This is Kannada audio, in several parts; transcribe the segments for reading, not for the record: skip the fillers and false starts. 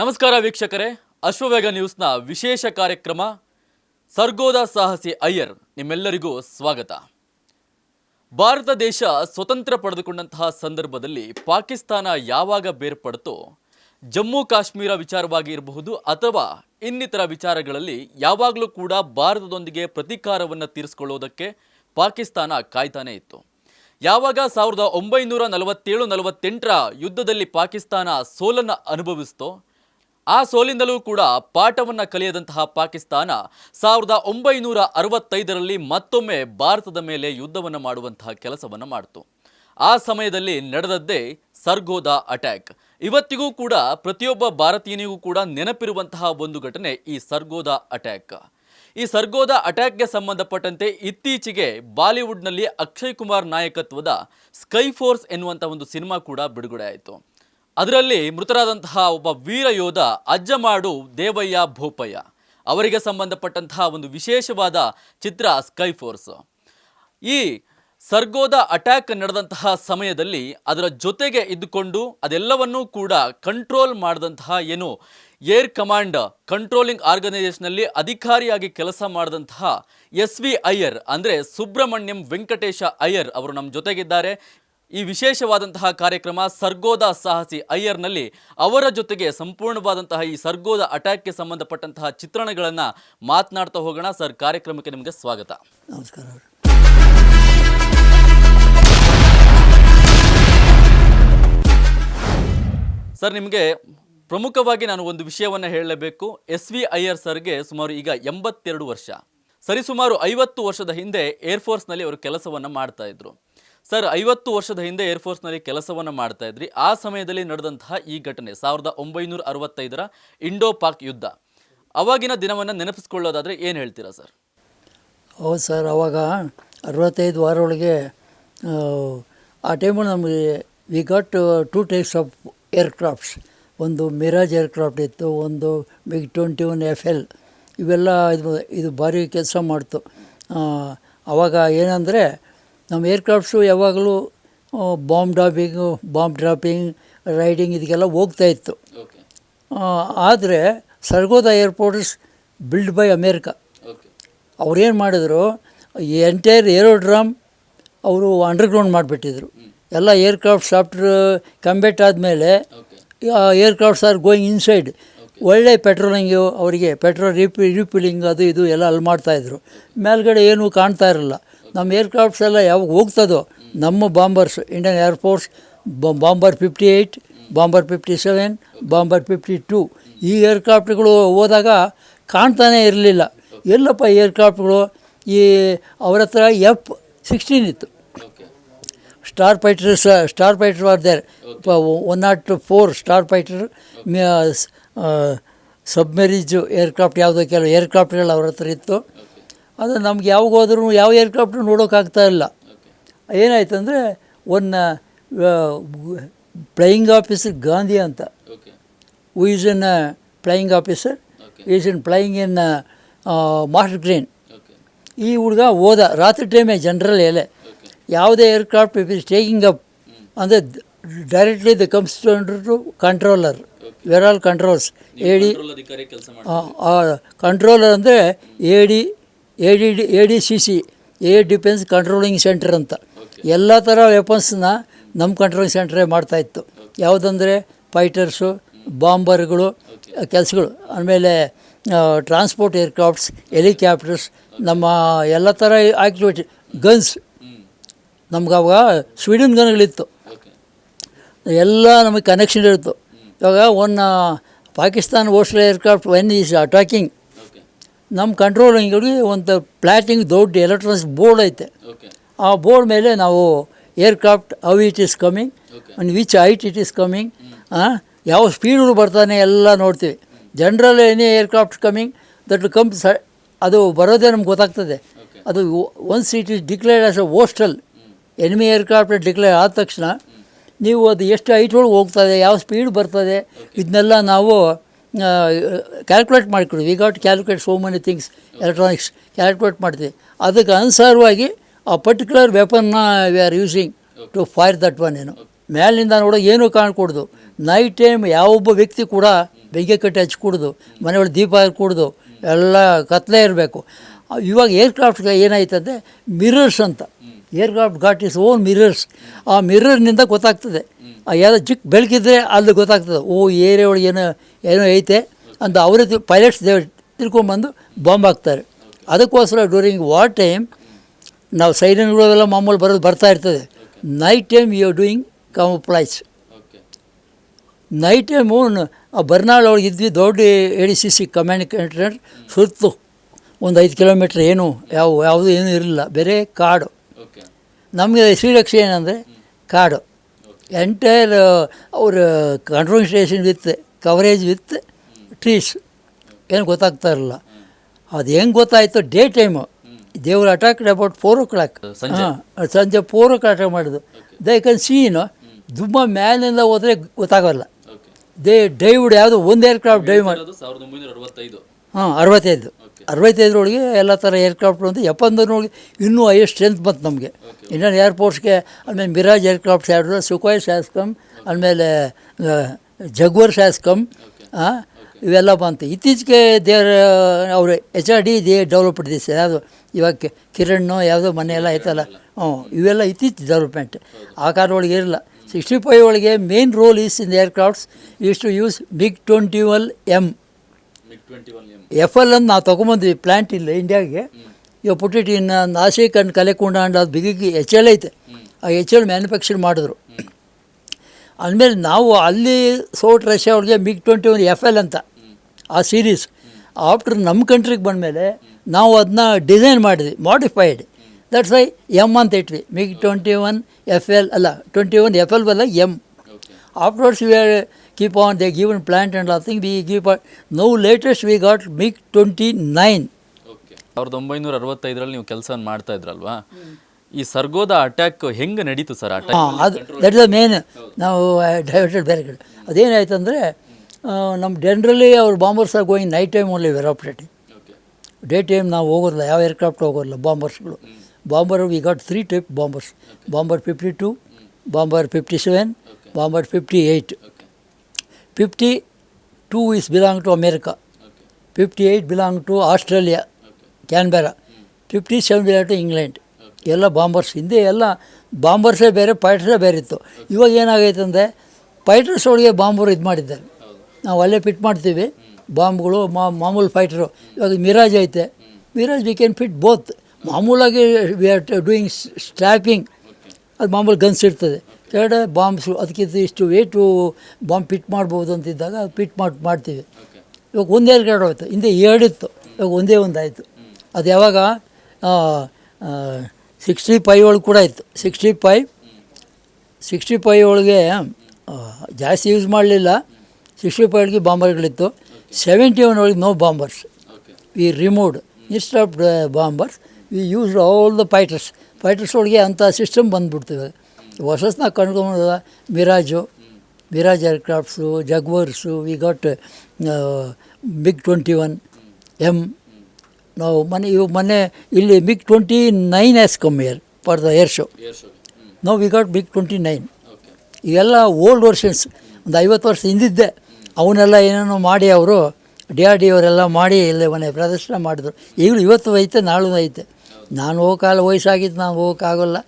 ನಮಸ್ಕಾರ ವೀಕ್ಷಕರೇ, ಅಶ್ವವೇಗ ನ್ಯೂಸ್ನ ವಿಶೇಷ ಕಾರ್ಯಕ್ರಮ ಸರ್ಗೋದ ಸಾಹಸಿ ಅಯ್ಯರ್ ನಿಮ್ಮೆಲ್ಲರಿಗೂ ಸ್ವಾಗತ. ಭಾರತ ದೇಶ ಸ್ವತಂತ್ರ ಪಡೆದುಕೊಂಡಂತಹ ಸಂದರ್ಭದಲ್ಲಿ ಪಾಕಿಸ್ತಾನ ಯಾವಾಗ ಬೇರ್ಪಡುತ್ತೋ, ಜಮ್ಮು ಕಾಶ್ಮೀರ ವಿಚಾರವಾಗಿ ಇರಬಹುದು ಅಥವಾ ಇನ್ನಿತರ ವಿಚಾರಗಳಲ್ಲಿ ಯಾವಾಗಲೂ ಕೂಡ ಭಾರತದೊಂದಿಗೆ ಪ್ರತೀಕಾರವನ್ನು ತೀರಿಸಿಕೊಳ್ಳುವುದಕ್ಕೆ ಪಾಕಿಸ್ತಾನ ಕಾಯ್ತಾನೇ ಇತ್ತು. ಯಾವಾಗ 1947-48ರ ಯುದ್ಧದಲ್ಲಿ ಪಾಕಿಸ್ತಾನ ಸೋಲನ್ನು ಅನುಭವಿಸ್ತೋ, ಆ ಸೋಲಿಂದಲೂ ಕೂಡ ಪಾಠವನ್ನು ಕಲಿಯದಂತಹ ಪಾಕಿಸ್ತಾನ 1965ರಲ್ಲಿ ಮತ್ತೊಮ್ಮೆ ಭಾರತದ ಮೇಲೆ ಯುದ್ಧವನ್ನು ಮಾಡುವಂತಹ ಕೆಲಸವನ್ನು ಮಾಡಿತು. ಆ ಸಮಯದಲ್ಲಿ ನಡೆದದ್ದೇ ಸರ್ಗೋದ ಅಟ್ಯಾಕ್. ಇವತ್ತಿಗೂ ಕೂಡ ಪ್ರತಿಯೊಬ್ಬ ಭಾರತೀಯನಿಗೂ ಕೂಡ ನೆನಪಿರುವಂತಹ ಒಂದು ಘಟನೆ ಈ ಸರ್ಗೋದ ಅಟ್ಯಾಕ್. ಈ ಸರ್ಗೋದ ಅಟ್ಯಾಕ್ಗೆ ಸಂಬಂಧಪಟ್ಟಂತೆ ಇತ್ತೀಚೆಗೆ ಬಾಲಿವುಡ್ನಲ್ಲಿ ಅಕ್ಷಯ್ ಕುಮಾರ್ ನಾಯಕತ್ವದ ಸ್ಕೈ ಫೋರ್ಸ್ ಎನ್ನುವಂಥ ಒಂದು ಸಿನಿಮಾ ಕೂಡ ಬಿಡುಗಡೆ ಆಯಿತು. ಅದರಲ್ಲಿ ಮೃತರಾದಂತಹ ಒಬ್ಬ ವೀರ ಯೋಧ ಅಜ್ಜಮಾಡು ದೇವಯ್ಯ ಭೋಪಯ್ಯ ಅವರಿಗೆ ಸಂಬಂಧಪಟ್ಟಂತಹ ಒಂದು ವಿಶೇಷವಾದ ಚಿತ್ರ ಸ್ಕೈ ಫೋರ್ಸ್. ಈ ಸರ್ಗೋದ ಅಟ್ಯಾಕ್ ನಡೆದಂತಹ ಸಮಯದಲ್ಲಿ ಅದರ ಜೊತೆಗೆ ಇದ್ದುಕೊಂಡು ಅದೆಲ್ಲವನ್ನೂ ಕೂಡ ಕಂಟ್ರೋಲ್ ಮಾಡಿದಂತಹ ಏನು ಏರ್ ಕಮಾಂಡ್ ಕಂಟ್ರೋಲಿಂಗ್ ಆರ್ಗನೈಸೇಷನ್ನಲ್ಲಿ ಅಧಿಕಾರಿಯಾಗಿ ಕೆಲಸ ಮಾಡಿದಂತಹ SV ಅಯ್ಯರ್ ಅಂದರೆ ಸುಬ್ರಹ್ಮಣ್ಯಂ ವೆಂಕಟೇಶ ಅಯ್ಯರ್ ಅವರು ನಮ್ಮ ಜೊತೆಗಿದ್ದಾರೆ. ಈ ವಿಶೇಷವಾದಂತಹ ಕಾರ್ಯಕ್ರಮ ಸರ್ಗೋದ ಸಾಹಸಿ ಅಯ್ಯರ್ನಲ್ಲಿ ಅವರ ಜೊತೆಗೆ ಸಂಪೂರ್ಣವಾದಂತಹ ಈ ಸರ್ಗೋದ ಅಟ್ಯಾಕ್ಗೆ ಸಂಬಂಧಪಟ್ಟಂತಹ ಚಿತ್ರಣಗಳನ್ನು ಮಾತನಾಡ್ತಾ ಹೋಗೋಣ. ಸರ್, ಕಾರ್ಯಕ್ರಮಕ್ಕೆ ನಿಮಗೆ ಸ್ವಾಗತ. ನಮಸ್ಕಾರ. ಸರ್, ನಿಮಗೆ ಪ್ರಮುಖವಾಗಿ ನಾನು ಒಂದು ವಿಷಯವನ್ನು ಹೇಳಲೇಬೇಕು. SV ಅಯ್ಯರ್ ಸರ್ಗೆ ಸುಮಾರು ಈಗ 82 ವರ್ಷ. ಸರಿಸುಮಾರು 50 ವರ್ಷದ ಹಿಂದೆ ಏರ್ಫೋರ್ಸ್ನಲ್ಲಿ ಅವರು ಕೆಲಸವನ್ನು ಮಾಡ್ತಾ ಇದ್ರು. ಸರ್, 50 ವರ್ಷದ ಹಿಂದೆ ಏರ್ಫೋರ್ಸ್ನಲ್ಲಿ ಕೆಲಸವನ್ನು ಮಾಡ್ತಾ ಇದ್ರಿ. ಆ ಸಮಯದಲ್ಲಿ ನಡೆದಂತಹ ಈ ಘಟನೆ 1965ರ ಇಂಡೋ ಪಾಕ್ ಯುದ್ಧ, ಅವಾಗಿನ ದಿನವನ್ನು ನೆನಪಿಸ್ಕೊಳ್ಳೋದಾದರೆ ಏನು ಹೇಳ್ತೀರಾ ಸರ್? ಹೌದು ಸರ್, ಅವಾಗ 65 ವಾರ ಒಳಗೆ ಆ ಟೈಮಲ್ಲಿ ನಮಗೆ we got 2 types of aircrafts. ಒಂದು ಮಿರಾಜ್ ಏರ್ಕ್ರಾಫ್ಟ್ ಇತ್ತು, ಒಂದು MiG-21 FL. ಇವೆಲ್ಲ ಇದು ಭಾರಿ ಕೆಲಸ ಮಾಡ್ತು. ಆವಾಗ ಏನಂದರೆ ನಮ್ಮ ಏರ್ಕ್ರಾಫ್ಟ್ಸು ಯಾವಾಗಲೂ ಬಾಂಬ್ ಡ್ರಾಪಿಂಗ್, ರೈಡಿಂಗ್ ಇದಕ್ಕೆಲ್ಲ ಹೋಗ್ತಾಯಿತ್ತು. ಆದರೆ ಸರ್ಗೋದ ಏರ್ಪೋರ್ಟ್ಸ್ ಬಿಲ್ಡ್ ಬೈ ಅಮೇರಿಕಾ. ಅವ್ರೇನು ಮಾಡಿದ್ರು, ಎಂಟೈರ್ ಏರೋಡ್ರಾಮ್ ಅವರು ಅಂಡರ್ಗ್ರೌಂಡ್ ಮಾಡಿಬಿಟ್ಟಿದ್ರು. ಎಲ್ಲ ಏರ್ಕ್ರಾಫ್ಟ್ ಸಾಫ್ಟ್ವೇರ್ ಕಂಬೇಟ್ ಆದಮೇಲೆ ಏರ್ಕ್ರಾಫ್ಟ್ಸ್ ಆರ್ ಗೋಯಿಂಗ್ ಇನ್ಸೈಡ್. ಒಳ್ಳೆ ಪೆಟ್ರೋಲಿಂಗು, ಅವರಿಗೆ ಪೆಟ್ರೋಲ್ ರೀಫಿಲಿಂಗ್ ಅದು ಇದು ಎಲ್ಲ ಅಲ್ಲಿ ಮಾಡ್ತಾಯಿದ್ರು. ಮೇಲ್ಗಡೆ ಏನೂ ಕಾಣ್ತಾ ಇರಲಿಲ್ಲ. ನಮ್ಮ ಏರ್ಕ್ರಾಫ್ಟ್ಸ್ ಎಲ್ಲ ಯಾವಾಗ ಹೋಗ್ತದೋ, ನಮ್ಮ ಬಾಂಬರ್ಸ್, Indian air force bomber 58, bomber 57, bomber 52 ಈ ಏರ್ಕ್ರಾಫ್ಟ್ಗಳು ಹೋದಾಗ ಕಾಣ್ತಾನೇ ಇರಲಿಲ್ಲ. ಎಲ್ಲಪ್ಪ ಏರ್ಕ್ರಾಫ್ಟ್ಗಳು? ಈ ಅವ್ರ ಹತ್ರ F-16 ಇತ್ತು. Star fighter are there. 104 star fighter, ಸಬ್ಮೆರೀಜು ಏರ್ಕ್ರಾಫ್ಟ್ ಯಾವುದೋ ಕೆಲವು ಏರ್ಕ್ರಾಫ್ಟ್ಗಳು ಅವ್ರ ಹತ್ರ ಇತ್ತು. ಅದು ನಮ್ಗೆ ಯಾವಾಗ ಹೋದ್ರೂ ಯಾವ ಏರ್ಕ್ರಾಫ್ಟು ನೋಡೋಕ್ಕಾಗ್ತಾ ಇಲ್ಲ. ಏನಾಯ್ತಂದರೆ ಒಂದು ಫ್ಲೈಯಿಂಗ್ ಆಫೀಸರ್ ಗಾಂಧಿ ಅಂತ, who is in flying officer, is in flying in master green. ಈ ಹುಡುಗ ಹೋದ ರಾತ್ರಿ ಟೈಮೇ ಜನರಲ್ ಎಲೆ ಯಾವುದೇ aircraft if is taking up ಅಂದರೆ directly the comes to controller. Where all controls controller ಅಂದರೆ ADCC, air defence controlling centre ಅಂತ. ಎಲ್ಲ ಥರ ವೆಪನ್ಸ್ನ ನಮ್ಮ ಕಂಟ್ರೋಲಿಂಗ್ ಸೆಂಟ್ರೇ ಮಾಡ್ತಾಯಿತ್ತು. ಯಾವುದಂದರೆ ಫೈಟರ್ಸು, ಬಾಂಬರ್ಗಳು ಕೆಲಸಗಳು, ಆಮೇಲೆ ಟ್ರಾನ್ಸ್ಪೋರ್ಟ್ ಏರ್ಕ್ರಾಫ್ಟ್ಸ್, ಹೆಲಿಕಾಪ್ಟರ್ಸ್, ನಮ್ಮ ಎಲ್ಲ ಥರ ಆ್ಯಕ್ಟಿವಿಟಿ, ಗನ್ಸ್. ನಮ್ಗೆ ಅವಾಗ ಸ್ವೀಡನ್ ಗನ್ಗಳಿತ್ತು, ಎಲ್ಲ ನಮಗೆ ಕನೆಕ್ಷನ್ ಇರುತ್ತೆ. ಇವಾಗ Pakistan hostile aircraft when is attacking, ನಮ್ಮ ಕಂಟ್ರೋಲಿಂಗ್ಗೆ ಒಂದು ಪ್ಲಾಟಿಂಗ್ ದೊಡ್ಡ ಎಲೆಕ್ಟ್ರಾನಿಕ್ಸ್ ಬೋರ್ಡ್ ಐತೆ. ಆ ಬೋರ್ಡ್ ಮೇಲೆ ನಾವು aircraft how it is coming and which height it is coming, ಯಾವ ಸ್ಪೀಡು ಬರ್ತಾನೆ ಎಲ್ಲ ನೋಡ್ತೀವಿ. General any aircraft coming that comes, ಅದು ಬರೋದೇ ನಮ್ಗೆ ಗೊತ್ತಾಗ್ತದೆ. ಅದು once it is declared as a hostile enemy aircraft declare ಆದ ತಕ್ಷಣ ನೀವು ಅದು ಎಷ್ಟು ಹೈಟ್ ಒಳಗೆ ಹೋಗ್ತದೆ, ಯಾವ ಸ್ಪೀಡ್ ಬರ್ತದೆ, ಇದನ್ನೆಲ್ಲ ನಾವು ಕ್ಯಾಲ್ಕುಲೇಟ್ ಮಾಡಿಕೊಡಿ. We got calculate so many things, electronics calculate ಮಾಡ್ತೀವಿ. ಅದಕ್ಕೆ ಅನುಸಾರವಾಗಿ ಆ ಪರ್ಟಿಕ್ಯುಲರ್ ವೆಪನ್ನ we are using to fire that one. ಮೇಲಿಂದ ನೋಡೋ ಏನೂ ಕಾಣ್ಕೊಡ್ದು. ನೈಟ್ ಟೈಮ್ ಯಾವೊಬ್ಬ ವ್ಯಕ್ತಿ ಕೂಡ ಬೆಂಕಿ ಕಟ್ಟಿ ಹಚ್ಚಿ ಕುಡ್ದು ಮನೆಯೊಳಗೆ ದೀಪ ಕುಡ್ದು ಎಲ್ಲ ಕತ್ಲೇ ಇರಬೇಕು. ಇವಾಗ ಏರ್ಕ್ರಾಫ್ಟ್ಗೆ ಏನಾಯ್ತಂದರೆ ಮಿರರ್ಸ್ ಅಂತ, aircraft got is own mirrors. ಆ ಮಿರರ್ನಿಂದ ಗೊತ್ತಾಗ್ತದೆ, ಯಾವುದೋ ಚಿಕ್ಕ ಬೆಳಕಿದ್ರೆ ಅಲ್ಲಿ ಗೊತ್ತಾಗ್ತದೆ, ಓ ಏರಿಯಾ ಒಳಗೆ ಏನೋ ಐತೆ ಅಂತ ಅವರೇ ಪೈಲಟ್ಸ್ ತಿಳ್ಕೊಂಬಂದು ಬಾಂಬ್ ಹಾಕ್ತಾರೆ. ಅದಕ್ಕೋಸ್ಕರ ಡ್ಯೂರಿಂಗ್ ವಾರ್ ಟೈಮ್ ನಾವು ಸೈರನ್ಗಳೆಲ್ಲ ಮಾಮೂಲು ಬರ್ತಾ ಇರ್ತದೆ. Night time you are doing compromise. Night time ಬರ್ನಾಳ್ ಒಳಗೆ ಇದ್ವಿ, ದೊಡ್ಡ ADCC ಕಮಾಂಡ್ ಕಂಟ್ರೋಲ್ ಸುತ್ತು ಒಂದು 5 ಕಿಲೋಮೀಟ್ರ್ ಯಾವುದು ಏನೂ ಇರಲಿಲ್ಲ, ಬೇರೆ ಕಾಡು. ನಮಗೆ ಶ್ರೀರಕ್ಷೆ ಏನಂದರೆ ಕಾಡು, ಎಂಟೈರ್ ಅವ್ರ controlling station with coverage with trees, ಏನು ಗೊತ್ತಾಗ್ತಾ ಇರಲಿಲ್ಲ. ಅದು ಹೆಂಗೆ ಗೊತ್ತಾಯಿತು, ಡೇ ಟೈಮು ದೇವ್ರು ಅಟ್ಯಾಕ್ ಅಬೌಟ್ 4 o'clock, ಸಂಜೆ 4 o'clock ಅಟ್ಯಾಕ್ ಮಾಡಿದ್ದು. ದೇ ಕ್ಯಾನ್ ಸೀನು ತುಂಬ ಮ್ಯಾಲಿಂದ ಹೋದರೆ ಗೊತ್ತಾಗೋಲ್ಲ. ದೇ ಡೈವ್ಡ್ ಯಾವುದು ಒಂದು ಏರ್ಕ್ರಾಫ್ಟ್ ಡೈವ್ ಮಾಡಿ 65ರೊಳಗೆ ಎಲ್ಲ ಥರ ಏರ್ಕ್ರಾಫ್ಟ್ ಅಂತ 71ರೊಳಗೆ ಇನ್ನೂ ಹೈಯೆಸ್ಟ್ ಸ್ಟ್ರೆಂತ್ ಬಂತು ನಮಗೆ. ಇಂಡಿಯನ್ ಏರ್ಫೋರ್ಸ್ಗೆ ಆಮೇಲೆ ಮಿರಾಜ್ ಏರ್ಕ್ರಾಫ್ಟ್ಸ್ ಎರಡು, ಸುಖಾಯ್ ಶಾಸ್ಕಮ್, ಆಮೇಲೆ ಜಗ್ವರ್ ಶಾಸ್ಕಮ್, ಇವೆಲ್ಲ ಬಂತು. ಇತ್ತೀಚೆಗೆ ಅವರು HRD ಡೆವಲಪ್ಡ್ ದಿಸ್, ಯಾವುದು ಇವಾಗ ಕಿರಣ್ ಯಾವುದೋ ಮನೆ ಎಲ್ಲ ಐತಲ್ಲ, ಇವೆಲ್ಲ ಇತ್ತೀಚೆಗೆ ಡೆವಲಪ್ಮೆಂಟ್. ಆ ಕಾಲದೊಳಗೆ ಇರಲ್ಲ. 65 ಒಳಗೆ main role is in aircrafts is to use MiG-21M. FL ಅಂತ ನಾವು ತೊಗೊಂಬಂದ್ವಿ, ಪ್ಲ್ಯಾಂಟ್ ಇಲ್ಲ ಇಂಡಿಯಾಗೆ. ಇವಾಗ ಪುಟ್ಟಿಟ್ಟು ಇನ್ನು ನಾಸಿಕ್ ಅಂಡ್ ಕಲೆಕುಂಡ ಅಂಡ್ ಅದು ಬಿಗಿ HL ಐತೆ, ಆ HL ಮ್ಯಾನುಫ್ಯಾಕ್ಚರ್ ಮಾಡಿದ್ರು. ಅಂದಮೇಲೆ ನಾವು ಅಲ್ಲಿ ರಷ್ಯಾ ಅವ್ರಿಗೆ MiG-21 FL ಅಂತ ಆ ಸೀರೀಸ್. ಆಫ್ಟರ್ ನಮ್ಮ ಕಂಟ್ರಿಗೆ ಬಂದಮೇಲೆ ನಾವು ಅದನ್ನ ಡಿಸೈನ್ ಮಾಡಿದ್ವಿ, ಮಾಡಿಫೈಡ್. ದಟ್ಸ್ ವೈ M ಅಂತ ಇಟ್ವಿ, MiG-21 FL ಅಲ್ಲ, 21 FL ಬಲ್ಲ M. Afterwards we are keep on the given plant and I think we keep on. Now latest we got MiG-29. 1965ರಲ್ಲಿ ನೀವು ಕೆಲಸ ಮಾಡ್ತಾ ಇದ್ರಲ್ವಾ, ಈ ಸರ್ಗೋದ ಅಟ್ಯಾಕ್ ಹೆಂಗೆ ನಡೀತು ಸರ್? ಅಟ್ಯಾಕ್ ಅದು ದಟ್ ಇಸ್ ದ ಮೇನ್. ನಾವು ಡೈವರ್ಟೆಡ್ ಬೇರೆ ಕಡೆ. ಅದೇನಾಯ್ತು ಅಂದರೆ, ನಮ್ಮ ಜನರಲಿ ಅವ್ರು bombers are going night time only were operating. Day time ನಾವು ಹೋಗೋದಿಲ್ಲ, ಯಾವ ಏರ್ಕ್ರಾಫ್ಟ್ ಹೋಗೋಲ್ಲ ಬಾಂಬರ್ಸ್ಗಳು. Bomber we got 3 type ಬಾಂಬರ್ಸ್: bomber 52, bomber 57, bomber 58. 52 is belong to America, 58 belong to Australia, Canberra, 57 belong to England. ಎಲ್ಲ ಬಾಂಬರ್ಸ್. ಹಿಂದೆ ಎಲ್ಲ ಬಾಂಬರ್ಸೇ ಬೇರೆ, ಫೈಟರ್ಸೇ ಬೇರೆ ಇತ್ತು. ಇವಾಗ ಏನಾಗೈತೆ ಅಂದರೆ, ಫೈಟರ್ಸ್ ಒಳಗೆ ಬಾಂಬರು ಇದು ಮಾಡಿದ್ದಾರೆ. ನಾವು ಅಲ್ಲೇ ಫಿಟ್ ಮಾಡ್ತೀವಿ ಬಾಂಬ್ಗಳು, ಮಾಮೂಲು ಫೈಟರು. ಇವಾಗ ಮಿರಾಜ್ ಐತೆ, Mirage we can fit both. ಮಾಮೂಲಾಗಿ ವಿ ಆರ್ ಡೂಯಿಂಗ್ ಸ್ಟ್ರ್ಯಾಪಿಂಗ್, ಅದು ಮಾಮೂಲು ಗನ್ಸ್ ಇರ್ತದೆ. ಕೆಳಗಡೆ ಬಾಂಬ್ಸು, ಅದಕ್ಕಿಂತ ಇಷ್ಟು ವೇಟು ಬಾಂಬ್ ಫಿಟ್ ಮಾಡ್ಬೋದು ಅಂತಿದ್ದಾಗ ಫಿಟ್ ಮಾಡ್ತೀವಿ. ಇವಾಗ ಒಂದೇ ಎರಡು ಹೋಯ್ತು, ಹಿಂದೆ 2 ಇತ್ತು, ಇವಾಗ ಒಂದೇ ಒಂದು ಆಯಿತು. ಅದು ಯಾವಾಗ 65 ಒಳಗೆ ಕೂಡ ಇತ್ತು. 65 ಒಳಗೆ ಜಾಸ್ತಿ ಯೂಸ್ ಮಾಡಲಿಲ್ಲ. 65 ಒಳಗೆ ಬಾಂಬರ್ಗಳಿತ್ತು. 71 ಒಳಗೆ no bombers, we removed. Instead of bombers we used all the fighters ಒಳಗೆ ಅಂಥ ಸಿಸ್ಟಮ್ ಬಂದುಬಿಡ್ತೀವಿ. ಹೊಸಸ್ನ ಕಂಡ್ಕೊಂಡು Mirage aircrafts, Jaguars, we got MiG-21M. ನಾವು ಮೊನ್ನೆ ಇಲ್ಲಿ MiG-29 has come here for the air show. ನಾವು ವಿ ಗಾಟ್ MiG-29. ಇವೆಲ್ಲ ಓಲ್ಡ್ ವರ್ಷನ್ಸ್, ಒಂದು 50 ವರ್ಷ ಹಿಂದಿದ್ದೆ. ಅವನ್ನೆಲ್ಲ ಏನೇನೋ ಮಾಡಿ ಅವರು DRD ಅವರೆಲ್ಲ ಮಾಡಿ ಇಲ್ಲೇ ಮನೆ ಪ್ರದರ್ಶನ ಮಾಡಿದ್ರು. ಈಗಲೂ ಇವತ್ತು ಐತೆ, ನಾಳೆ ಐತೆ. ನಾನು ಹೋಗೋಕ್ಕಾಗಲ್ಲ, ವಯಸ್ಸಾಗಿತ್ತು, ನಾನು ಹೋಗೋಕ್ಕಾಗಲ್ಲ.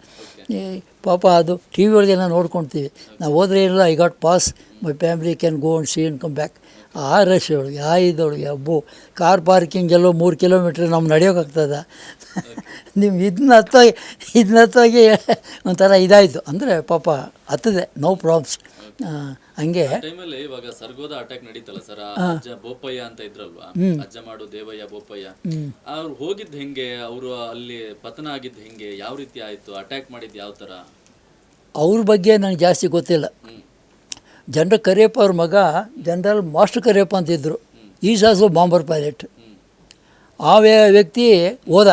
ಪಾಪ ಅದು ಟಿ ವಿ ಒಳಗೆ ನಾವು ನೋಡ್ಕೊಳ್ತೀವಿ. ನಾವು ಹೋದ್ರೆ ಏನಿಲ್ಲ, I got pass, my family can go and C and come back. ಆ ರಶ್ ಒಳಗೆ, ಆ ಇದೊಳಗೆ ಅಬ್ಬು ಕಾರ್ ಪಾರ್ಕಿಂಗ್ ಎಲ್ಲೋ 3 ಕಿಲೋಮೀಟ್ರ್ ನಮ್ಗೆ ನಡೆಯೋಕ್ಕಾಗ್ತದೆ. ನೀವು ಇದನ್ನ ಹತ್ತೋಗಿ ಒಂಥರ ಇದಾಯಿತು ಅಂದರೆ ಪಾಪ ಹತ್ತದೆ, ನೋ ಪ್ರಾಬ್ಲಮ್ಸ್. ಹಂಗೆ ಟೈಮಲ್ಲಿ ಇವಾಗ ಸರ್ಗೋದ ಅಟ್ಯಾಕ್ ನಡೀತಲ್ಲ ಸರ್, ಅಜ್ಜ ಬೋಪಯ್ಯ ಅಂತ ಇದ್ರಲ್ವಾ, ಅಜ್ಜ ಮಾಡು ದೇವಯ್ಯ ಬೋಪಯ್ಯ, ಅವ್ರು ಹೋಗಿದ್ದು ಹೆಂಗೆ, ಅವರು ಅಲ್ಲಿ ಪತನ ಆಗಿದ್ದು ಹೆಂಗೆ, ಯಾವ ರೀತಿ ಆಯಿತು, ಅಟ್ಯಾಕ್ ಮಾಡಿದ್ದು ಯಾವ ಥರ? ಅವ್ರ ಬಗ್ಗೆ ನನಗೆ ಜಾಸ್ತಿ ಗೊತ್ತಿಲ್ಲ. ಜನರಲ್ ಕರಿಯಪ್ಪ ಅವ್ರ ಮಗ ಜನರಲ್ ಮಾಸ್ಟರ್ ಕರಿಯಪ್ಪ ಅಂತಿದ್ದರು. Is also bomber pilot. ಆ ವ್ಯಕ್ತಿ ಹೋದ,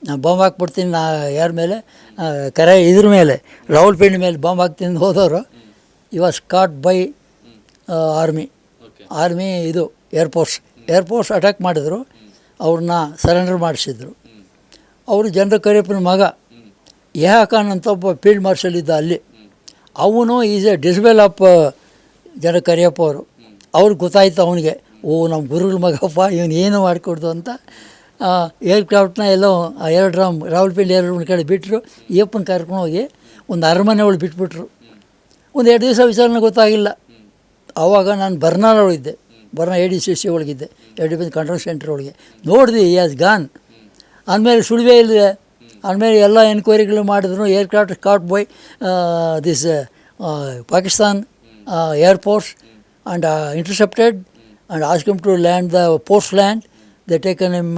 ನಾನು ಬಾಂಬ್ ಹಾಕ್ಬಿಡ್ತೀನಿ, ಯಾರ ಮೇಲೆ, ಇದ್ರ ಮೇಲೆ, ರಾವಲ್ಪಿಂಡಿ ಮೇಲೆ ಬಾಂಬ್ ಹಾಕ್ತೀನಿ ಹೋದವರು. ವಾಸ್ ಕಾಟ್ ಬೈ ಆರ್ಮಿ ಇದು ಏರ್ಫೋರ್ಸ್ ಅಟ್ಯಾಕ್ ಮಾಡಿದ್ರು. ಅವ್ರನ್ನ ಸರೆಂಡರ್ ಮಾಡಿಸಿದ್ರು. ಅವರು ಜನರಲ್ ಕರಿಯಪ್ಪನ ಮಗ ಯಹ್ಯಾ ಖಾನ್ ಅಂತ ಒಬ್ಬ ಫೀಲ್ಡ್ ಮಾರ್ಷಲ್ ಇದ್ದ ಅಲ್ಲಿ. ಅವನು is a disciple of general Cariappa ಅವರು. ಅವ್ರಿಗೆ ಗೊತ್ತಾಯ್ತು ಅವನಿಗೆ, ಓ ನಮ್ಮ ಗುರುಗಳ ಮಗಪ್ಪ ಇವನು ಏನು ಮಾಡಿಕೊಡ್ದು ಅಂತ. ಏರ್ಕ್ರಾಫ್ಟ್ನ ಎಲ್ಲೋ ರಾವಲ್ಪಿಂಡಿ ಒಂದು ಕಡೆ ಬಿಟ್ಟರು. ಅಪ್ಪನ ಕರ್ಕೊಂಡು ಹೋಗಿ ಒಂದು ಅರಮನೆ ಒಳಗೆ ಬಿಟ್ಬಿಟ್ರು. ಒಂದು 2 ದಿವಸ ವಿಚಾರಣೆ ಗೊತ್ತಾಗಿಲ್ಲ. ಆವಾಗ ನಾನು ಬರ್ನಾಲ್ ಒಳಗಿದ್ದೆ, ADCC ಒಳಗಿದ್ದೆ, ಡಿಫೆನ್ಸ್ ಕಂಟ್ರೋಲ್ ಸೆಂಟರ್ ಒಳಗೆ. ನೋಡಿದ್ವಿ ಯಾಸ್ ಗಾನ್. ಆಮೇಲೆ ಸುಳಿವೇ ಇಲ್ಲದೆ, ಆಮೇಲೆ ಎಲ್ಲ ಎನ್ಕ್ವೈರಿಗಳು ಮಾಡಿದ್ರು. Aircraft caught by this Pakistan air force and intercepted and ask to land the post land. They taken him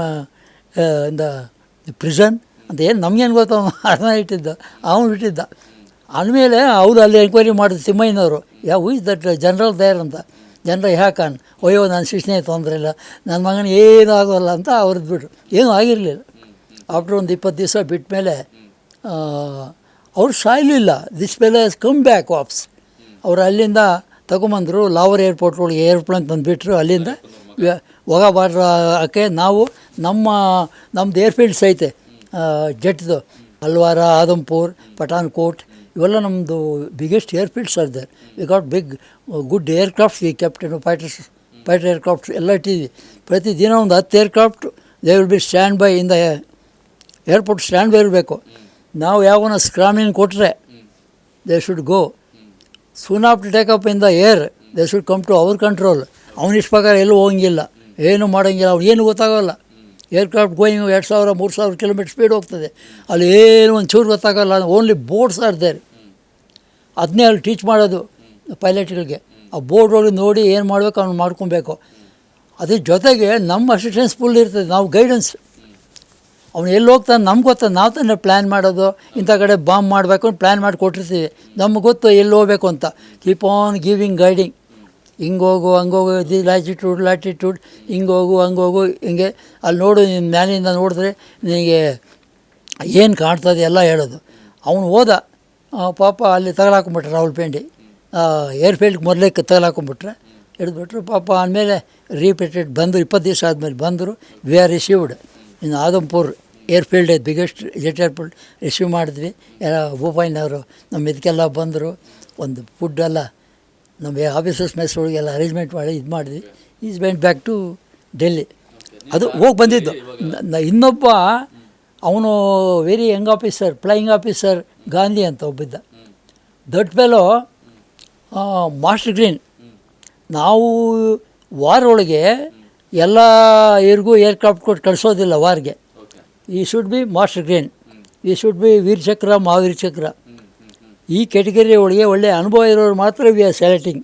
in the prison ಅಂತ. ಏನು ನಮಗೇನು ಗೊತ್ತು, ಅರ್ಥ ಇಟ್ಟಿದ್ದ, ಅವನು ಬಿಟ್ಟಿದ್ದ. ಆಮೇಲೆ ಅವರು ಅಲ್ಲಿ ಎಂಕ್ವೈರಿ ಮಾಡಿದ್ರು ತಿಮ್ಮಯ್ಯನವರು, who is that general there ಅಂತ. ಜನರಲ್ ಖಾನ್, ಅಯ್ಯೋ ನನ್ನ ಶಿಕ್ಷಣ ತೊಂದರೆ ಇಲ್ಲ, ನನ್ನ ಮಗನಿಗೆ ಏನೂ ಆಗೋಲ್ಲ ಅಂತ ಅವ್ರದ್ದು ಬಿಟ್ರು. ಏನೂ ಆಗಿರಲಿಲ್ಲ. ಆಫ್ಟರ್ ಒಂದು 20 ದಿವಸ ಬಿಟ್ಟ ಮೇಲೆ ಅವ್ರು ಸಾಯಲಿಲ್ಲ. ದಿಸ್ ಮೇಲೆ ಕಮ್ ಬ್ಯಾಕ್ ವಾಪ್ಸ್. ಅವರು ಅಲ್ಲಿಂದ ತಗೊಂಬಂದರು, ಲಾವರ್ ಏರ್ಪೋರ್ಟ್ ಒಳಗೆ ಏರ್ಪ್ಲೇನ್ ತಂದುಬಿಟ್ರು. ಅಲ್ಲಿಂದ ಹೋಗಬಾರ್ದಕ್ಕೆ ನಾವು ನಮ್ಮದು ಏರ್ಫೀಲ್ಡ್ಸ್ ಐತೆ ಜೆಟ್ದು, ಅಲ್ವಾರ, ಆದಂಪುರ್, ಪಠಾನ್ಕೋಟ್, ಇವೆಲ್ಲ ನಮ್ಮದು biggest airfields are there. We got big good aircrafts. We captain fighter aircrafts ಎಲ್ಲ ಇಟ್ಟಿದ್ವಿ. ಪ್ರತಿದಿನ ಒಂದು 10 aircraft they will be stand by in the airport. Stand by ಇರಬೇಕು. ನಾವು ಯಾವನ ಸ್ಕ್ರಾಮಿಂಗ್ ಕೊಟ್ಟರೆ they should go soon after take off in the air. They should come to our control. ಅವನಿಷ್ಟು ಪ್ರಕಾರ ಎಲ್ಲೂ ಹೋಗಂಗಿಲ್ಲ, ಏನೂ ಮಾಡೋಂಗಿಲ್ಲ, ಅವ್ನಿಗೇನು ಗೊತ್ತಾಗೋಲ್ಲ. ಏರ್ಕ್ರಾಫ್ಟ್ ಗೋಯಿಂಗ್ 2000-3000 ಕಿಲೋಮೀಟರ್ ಸ್ಪೀಡ್ ಹೋಗ್ತದೆ. ಅಲ್ಲಿ ಏನು ಒಂದು ಚೂರು ಗೊತ್ತಾಗೋಲ್ಲ. Only boards are there. ಅದನ್ನೇ ಅಲ್ಲಿ ಟೀಚ್ ಮಾಡೋದು ಪೈಲಟ್ಗಳಿಗೆ. ಆ ಬೋರ್ಡ್ ಒಳಗೆ ನೋಡಿ ಏನು ಮಾಡಬೇಕು ಅವ್ನು ಮಾಡ್ಕೊಬೇಕು. ಅದ್ರ ಜೊತೆಗೆ ನಮ್ಮ ಅಸಿಸ್ಟೆನ್ಸ್ ಫುಲ್ ಇರ್ತದೆ. ನಾವು ಗೈಡೆನ್ಸ್, ಅವ್ನು ಎಲ್ಲಿ ಹೋಗ್ತಾನೆ ನಮ್ಗೆ ಗೊತ್ತಾನೆ. ನಾವು ತಾನೇ ಪ್ಲ್ಯಾನ್ ಮಾಡೋದು, ಇಂಥ ಕಡೆ ಬಾಂಬ್ ಮಾಡಬೇಕು ಅಂತ ಪ್ಲ್ಯಾನ್ ಮಾಡಿ ಕೊಟ್ಟಿರ್ತೀವಿ. ನಮ್ಗೆ ಗೊತ್ತು ಎಲ್ಲಿ ಹೋಗ್ಬೇಕು ಅಂತ. Keep on giving guiding. ಹಿಂಗೆ ಹೋಗು, ಹಂಗೆ ಹೋಗು, ಇದು ಲ್ಯಾಟಿಟ್ಯೂಡ್, ಹಿಂಗೆ ಹೋಗು, ಹಂಗೆ ಹೋಗು, ಹಿಂಗೆ ಅಲ್ಲಿ ನೋಡು, ನಿನ್ನ ಮ್ಯಾಲಿಂದ ನೋಡಿದ್ರೆ ನಿನಗೆ ಏನು ಕಾಣ್ತದೆ ಎಲ್ಲ ಹೇಳೋದು. ಅವನು ಹೋದ, ಪಾಪ ಅಲ್ಲಿ ತಗಲಾಕೊಂಬಿಟ್ರೆ ರಾವಲ್ಪಿಂಡಿ ಏರ್ಫೀಲ್ಡ್ಗೆ ಮೊದಲೇ ತಗಲಾಕೊಂಬಿಟ್ರೆ ಹಿಡಿದ್ಬಿಟ್ರು. ಪಾಪ ಆದಮೇಲೆ ರೀಪೇಟೆಡ್ ಬಂದರು. 20 ದಿವಸ ಆದಮೇಲೆ ಬಂದರು. ವಿ ಆರ್ ರಿಸೀವ್ಡ್ ಇನ್ನು Adampur airfield biggest jet airport receive ಮಾಡಿದ್ವಿ. ಎಲ್ಲ ಭೂಪಾಯಿನವರು ನಮ್ಮ ಇದಕ್ಕೆಲ್ಲ ಬಂದರು. ಒಂದು ಫುಡ್ ಎಲ್ಲ ನಮ್ಮ ಆಫೀಸರ್ಸ್ ಮೆಸ್ ಒಳಗೆಲ್ಲ ಅರೇಂಜ್ಮೆಂಟ್ ಮಾಡಿ ಇದು ಮಾಡಿದ್ವಿ. Is went back to Delhi. ಅದು ಹೋಗಿ ಬಂದಿದ್ದು. ಇನ್ನೊಬ್ಬ ಅವನು very young officer, flying officer Gandhi ಅಂತ ಒಬ್ಬಿದ್ದ. That fellow master green. ನಾವು ವಾರ್ ಒಳಗೆ ಎಲ್ಲ ಏರ್ಕ್ರಾಫ್ಟ್ ಕೊಟ್ಟು ಕಳಿಸೋದಿಲ್ಲ ವಾರ್ಗೆ. ಈ ಶುಡ್ ಬಿ ಮಾಸ್ಟರ್ ಗ್ರೀನ್, ಈ ಶುಡ್ ಬಿ ವೀರ್ ಚಕ್ರ, ಮಹಾವೀರ್ ಚಕ್ರ. ಈ ಕೆಟಗರಿ ಒಳಗೆ ಒಳ್ಳೆಯ ಅನುಭವ ಇರೋರು ಮಾತ್ರ ವಿ ಆರ್ ಸೆಲೆಕ್ಟಿಂಗ್.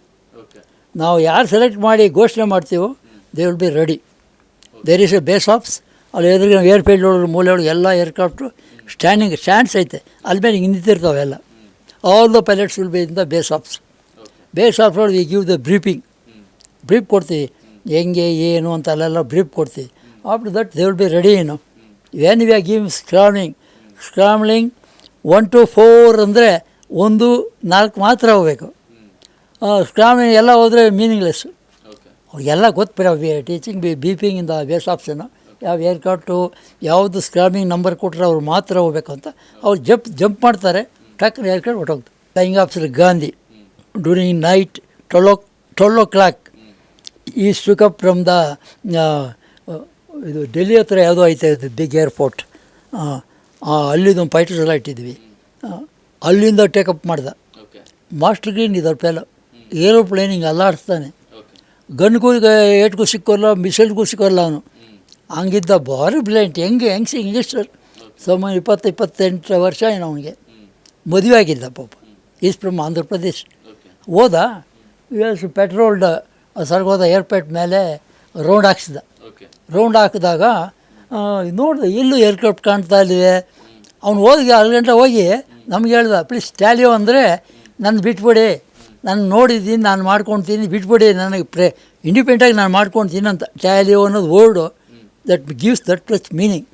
ನಾವು ಯಾರು ಸೆಲೆಕ್ಟ್ ಮಾಡಿ ಘೋಷಣೆ ಮಾಡ್ತೀವೋ they will be ready. There is a base offs. ಅಲ್ಲಿ ಎದುರಿಗೆ ಏರ್ಫೀಲ್ಡ್ ಒಳಗೆ ಮೂಲೆ ಒಳಗೆ ಎಲ್ಲ ಏರ್ಕ್ರಾಫ್ಟು ಸ್ಟ್ಯಾಂಡ್ಸ್ ಐತೆ. ಅಲ್ಲಿ ಮೇಲೆ ಹಿಂಗೆ ನಿಂತಿರ್ತಾವೆ ಎಲ್ಲ. All the pilots will be in the base ops. Base ops ಒಳಗೆ ವಿ ಗಿವ್ ದ ಬ್ರೀಫ್ ಕೊಡ್ತೀವಿ, ಹೆಂಗೆ ಏನು ಅಂತ ಅಲ್ಲೆಲ್ಲ ಬ್ರೀಫ್ ಕೊಡ್ತೀವಿ. After that they will be ready. When we are giving scrambling 1 to 4 ಅಂದರೆ 1-4 ಮಾತ್ರ ಹೋಗಬೇಕು. ಸ್ಕ್ರಾಮಿಂಗ್ ಎಲ್ಲ ಹೋದರೆ ಮೀನಿಂಗ್ಲೆಸ್ಸು. ಅವ್ರಿಗೆಲ್ಲ ಗೊತ್ತು. ಟೀಚಿಂಗ್ ಬೀಪಿಂಗ್ ಇಂದ ಬೇಸ್ ಆಪ್ಷನು. ಯಾವ ಏರ್ಕ್ರಾಫ್ಟು ಯಾವುದು ಸ್ಕ್ರಾಮಿಂಗ್ ನಂಬರ್ ಕೊಟ್ಟರೆ ಅವ್ರು ಮಾತ್ರ ಹೋಗ್ಬೇಕು ಅಂತ. ಅವ್ರು ಜಂಪ್ ಮಾಡ್ತಾರೆ, ಟಕ್ಕನ ಏರ್ಕ್ರಾಫ್ಟ್ ಹೊಟ್ಟೋಗ್ತಾರೆ. Flying officer Gandhi during night 12 o'clock ಈ ಸ್ಟುಕಪ್ ಫ್ರಮ್ ದ ಇದು ಡೆಲ್ಲಿ ಹತ್ರ ಯಾವುದೋ ಐತೆ ಬಿಗ್ ಏರ್ಪೋರ್ಟ್. ಅಲ್ಲಿದೊಂದು ಫೈಟರ್ಸ್ ಎಲ್ಲ ಇಟ್ಟಿದ್ವಿ. ಅಲ್ಲಿಂದ ಟೇಕಪ್ ಮಾಡ್ದ. ಮಾಸ್ಟರ್ ಗ್ರೀನ್ ಇದರ ಪೇಲ ಏರೋಪ್ಲೇನಿಂಗ್ ಅಲ್ಲಾಡಿಸ್ತಾನೆ. ಗನ್ಗೂ ಏಟ್ಗೂ ಸಿಕ್ಕೋಲ್ಲ, ಮಿಸೈಲ್ಗೂ ಸಿಕ್ಕೋಲ್ಲ. ಅವನು ಹಂಗಿದ್ದ ಭಾರಿ ಬ್ಲೈಂಟ್. ಹೆಂಗೆ ಯಂಗ್ಸ್ಟರ್ 20-28 ವರ್ಷ ಏನು ಅವನಿಗೆ. ಮದುವೆ ಆಗಿದ್ದ ಪಾಪ. Is from Andhra Pradesh. ಹೋದ ಪೆಟ್ರೋಲ್ಡ್ ಸರ್ಗೋದ ಏರ್ಪೋರ್ಟ್ ಮೇಲೆ ರೌಂಡ್ ಹಾಕ್ಸಿದ. ರೌಂಡ್ ಹಾಕಿದಾಗ ನೋಡಿದೆ ಎಲ್ಲೂ ಏರ್ಕ್ರಾಫ್ಟ್ ಕಾಣ್ತಾ ಇಲ್ಲಿವೆ. ಅವ್ನು ಹೋಗಿ 2 ಗಂಟೆ ಹೋಗಿ ನಮ್ಗೆ ಹೇಳ್ದ, ಪ್ಲೀಸ್ ಟ್ಯಾಲಿಯೋ ಅಂದರೆ ನನ್ನ ಬಿಟ್ಬಿಡಿ, ನಾನು ನೋಡಿದ್ದೀನಿ, ನಾನು ಮಾಡ್ಕೊಳ್ತೀನಿ, ಬಿಟ್ಬಿಡಿ, ನನಗೆ ಇಂಡಿಪೆಂಡೆಂಟಾಗಿ ನಾನು ಮಾಡ್ಕೊಳ್ತೀನಿ ಅಂತ. ಟ್ಯಾಲಿಯೋ ಅನ್ನೋದು word that gives that plus meaning.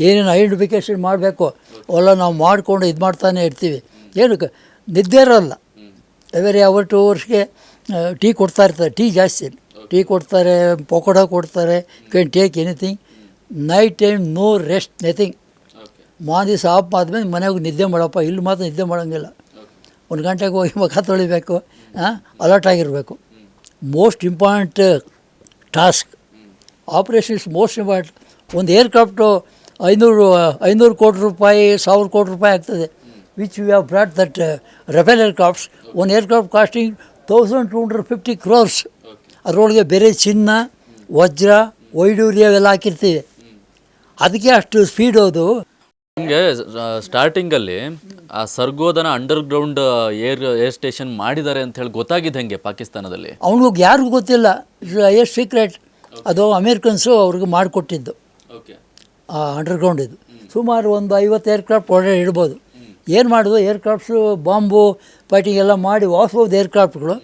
ಏನೇನು ಐಡೆಂಟಿಫಿಕೇಷನ್ ಮಾಡಬೇಕು ಅವೆಲ್ಲ ನಾವು ಮಾಡಿಕೊಂಡು ಇದು ಮಾಡ್ತಾನೆ ಇರ್ತೀವಿ. ಏನಕ್ಕೆ ನಿದ್ದೆ ಇರೋಲ್ಲ. ಎವರಿ ಅವರ್ 2 hours ಟೀ ಕೊಡ್ತಾ ಇರ್ತಾರೆ. ಟೀ ಜಾಸ್ತಿ, ಟೀ ಕೊಡ್ತಾರೆ, ಪಕೋಡ ಕೊಡ್ತಾರೆ. Can take anything. Night time no rest, nothing. ದಿವಸ ಆಫ್ ಆದಮೇಲೆ ಮನೆಗೆ ನಿದ್ದೆ ಮಾಡಪ್ಪ. ಇಲ್ಲಿ ಮಾತ್ರ ನಿದ್ದೆ ಮಾಡೋಂಗಿಲ್ಲ. 1 ಗಂಟೆಗೆ ಹೋಗಿ ಮುಖ ತೊಳಿಬೇಕು, ಅಲರ್ಟ್ ಆಗಿರಬೇಕು. Most important task. Operation is most important. ಒಂದು ಏರ್ಕ್ರಾಫ್ಟು 500 ಕೋಟಿ ರೂಪಾಯಿ 1000 ಕೋಟಿ ರೂಪಾಯಿ ಆಗ್ತದೆ. Which we have brought that Rafale aircrafts. One aircraft costing 1250 crores. ಅದರೊಳಗೆ ಬೇರೆ ಚಿನ್ನ, ವಜ್ರ, ವೈಡೂರ್ಯ ಅವೆಲ್ಲ ಹಾಕಿರ್ತೀವಿ. ಅದಕ್ಕೆ ಅಷ್ಟು ಸ್ಪೀಡ್ ಅದು. ನಿಮಗೆ ಸ್ಟಾರ್ಟಿಂಗಲ್ಲಿ ಆ ಸರ್ಗೋದನ ಅಂಡರ್ಗ್ರೌಂಡ್ ಏರ್ ಸ್ಟೇಷನ್ ಮಾಡಿದ್ದಾರೆ ಅಂತ ಹೇಳಿ ಗೊತ್ತಾಗಿದ್ದು ಹೆಂಗೆ ಪಾಕಿಸ್ತಾನದಲ್ಲಿ? ಅವನಿಗೆ ಯಾರಿಗೂ ಗೊತ್ತಿಲ್ಲ, ಎಷ್ಟು ಸೀಕ್ರೆಟ್. ಅದು ಅಮೇರಿಕನ್ಸು ಅವ್ರಿಗೆ ಮಾಡಿಕೊಟ್ಟಿದ್ದು ಆ ಅಂಡರ್ಗ್ರೌಂಡ್. ಇದು ಸುಮಾರು ಒಂದು 50 ಏರ್ಕ್ರಾಫ್ಟ್ ಒಳಗಡೆ ಇಡ್ಬೋದು. ಏನು ಮಾಡೋದು, ಏರ್ಕ್ರಾಫ್ಟ್ಸು ಬಾಂಬು ಫೈಟಿಂಗ್ ಎಲ್ಲ ಮಾಡಿ ವಾಪಸ್ ಏರ್ಕ್ರಾಫ್ಟ್ಗಳು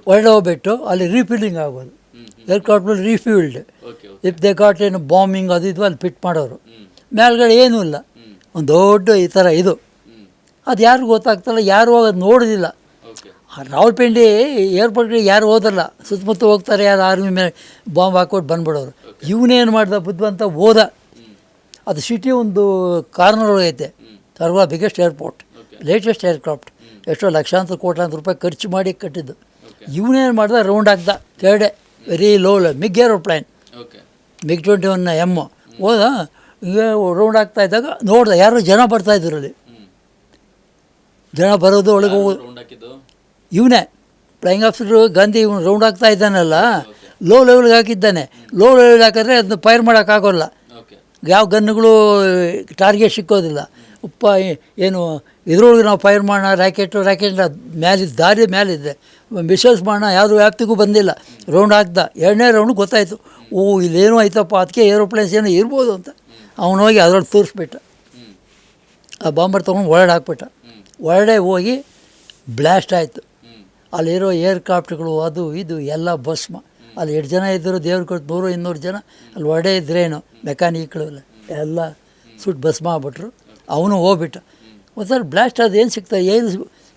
ಒಳಗಡೆ ಹೋಗ್ಬಿಟ್ಟು ಅಲ್ಲಿ ರೀಫಿಲ್ಲಿಂಗ್ ಆಗೋದು. ಏರ್ಕ್ರಾಫ್ಟ್ಗಳು ರೀಫಿಲ್ಡ್. ಇಫ್ ದೇ ಗಾಟ್ ಏನು ಬಾಂಬಿಂಗ್ ಅದು ಇದು ಅಲ್ಲಿ ಫಿಟ್ ಮಾಡೋರು. ಮೇಲ್ಗಡೆ ಏನೂ ಇಲ್ಲ, ಒಂದು ದೊಡ್ಡ ಈ ಥರ ಇದು. ಅದು ಯಾರಿಗೂ ಗೊತ್ತಾಗ್ತಲ್ಲ, ಯಾರು ಹೋಗೋದು ನೋಡೋದಿಲ್ಲ. ರಾವಲ್ಪಿಂಡಿ ಏರ್ಪೋರ್ಟ್ಗೆ ಯಾರು ಹೋದಲ್ಲ, ಸುತ್ತಮುತ್ತ ಹೋಗ್ತಾರೆ, ಯಾರು ಆರ್ಮಿ ಮೇಲೆ ಬಾಂಬ್ ಹಾಕ್ಕೊಟ್ಟು ಬಂದ್ಬಿಡೋರು. ಇವನೇನು ಮಾಡ್ದ ಬುದ್ಧಿವಂತ ಹೋದ. ಅದು ಸಿಟಿ ಒಂದು ಕಾರ್ನರ್ ಒಳಗೈತೆ. ಸರ್ವ ಬಿಗ್ಗೆಸ್ಟ್ ಏರ್ಪೋರ್ಟ್, ಲೇಟೆಸ್ಟ್ ಏರ್ಕ್ರಾಫ್ಟ್. ಎಷ್ಟೋ ಲಕ್ಷಾಂತರ ಕೋಟ್ಯಾಂತರ ರೂಪಾಯಿ ಖರ್ಚು ಮಾಡಿ ಕಟ್ಟಿದ್ದು. ಇವನೇನು ಮಾಡ್ದ, ರೌಂಡ್ ಹಾಕ್ದ ಕೆಳಗಡೆ. Very low MiG aeroplane, MiG 21M ಹೋದ. ಈಗ ರೌಂಡ್ ಆಗ್ತಾ ಇದ್ದಾಗ ನೋಡ್ದೆ ಯಾರೋ ಜನ ಬರ್ತಾಯಿದ್ರು. ಅಲ್ಲಿ ಜನ ಬರೋದು, ಒಳಗೆ ಹೋಗೋದು. ಇವನೇ ಫ್ಲೈಯಿಂಗ್ ಆಫೀಸರು ಗಾಂಧಿ. ಇವನು ರೌಂಡ್ ಆಗ್ತಾ ಇದ್ದಾನಲ್ಲ, ಲೋ ಲೆವೆಲ್ಗೆ ಹಾಕಿದ್ದಾನೆ. ಲೋ ಲೆವೆಲ್ ಹಾಕಿದ್ರೆ ಅದನ್ನ ಫೈರ್ ಮಾಡೋಕ್ಕಾಗೋಲ್ಲ. ಯಾವ ಗನ್ನುಗಳು ಟಾರ್ಗೆಟ್ ಸಿಕ್ಕೋದಿಲ್ಲ. ಏನು ಇದ್ರೊಳಗೆ ನಾವು ಫೈರ್ ಮಾಡೋಣ, ರ್ಯಾಕೆಟ್ ಮೇಲಿದ್ದ ದಾರಿ ಮೇಲಿದ್ದೆ ಮಿಸೈಲ್ಸ್ ಮಾಡೋಣ, ಯಾವುದೂ ವ್ಯಾಪ್ತಿಗೂ ಬಂದಿಲ್ಲ. ರೌಂಡ್ ಹಾಕ್ದ. 2ನೇ ರೌಂಡ್ ಗೊತ್ತಾಯಿತು, ಓ ಇಲ್ಲೇನೋ ಆಯ್ತಪ್ಪ, ಅದಕ್ಕೆ ಏರೋಪ್ಲೇನ್ಸ್ ಏನೋ ಇರ್ಬೋದು ಅಂತ. ಅವನು ಹೋಗಿ ಅದ್ರೊಳಗೆ ತೋರಿಸ್ಬಿಟ್ಟ. ಆ ಬಾಂಬರ್ ತೊಗೊಂಡು ಒಳಗಡೆ ಹಾಕ್ಬಿಟ್ಟ. ಒಳಗಡೆ ಹೋಗಿ ಬ್ಲಾಸ್ಟ್ ಆಯಿತು. ಅಲ್ಲಿರೋ ಏರ್ಕ್ರಾಫ್ಟ್ಗಳು ಅದು ಇದು ಎಲ್ಲ ಭಸ್ಮ. ಅಲ್ಲಿ 2 ಜನ ಇದ್ದರು, ದೇವ್ರ ಕೊಟ್ಟು 100-200 ಜನ ಅಲ್ಲಿ ಒಳಗಡೆ ಇದ್ರೇನು ಮೆಕ್ಯಾನಿಕ್ಗಳು ಎಲ್ಲ ಸುಟ್ಟು ಭಸ್ಮ ಆಗ್ಬಿಟ್ರು. ಅವನು ಹೋಗ್ಬಿಟ್ಟ. ಒಂದ್ಸಲ ಬ್ಲಾಸ್ಟ್ ಅದು ಏನು ಸಿಗ್ತದೆ,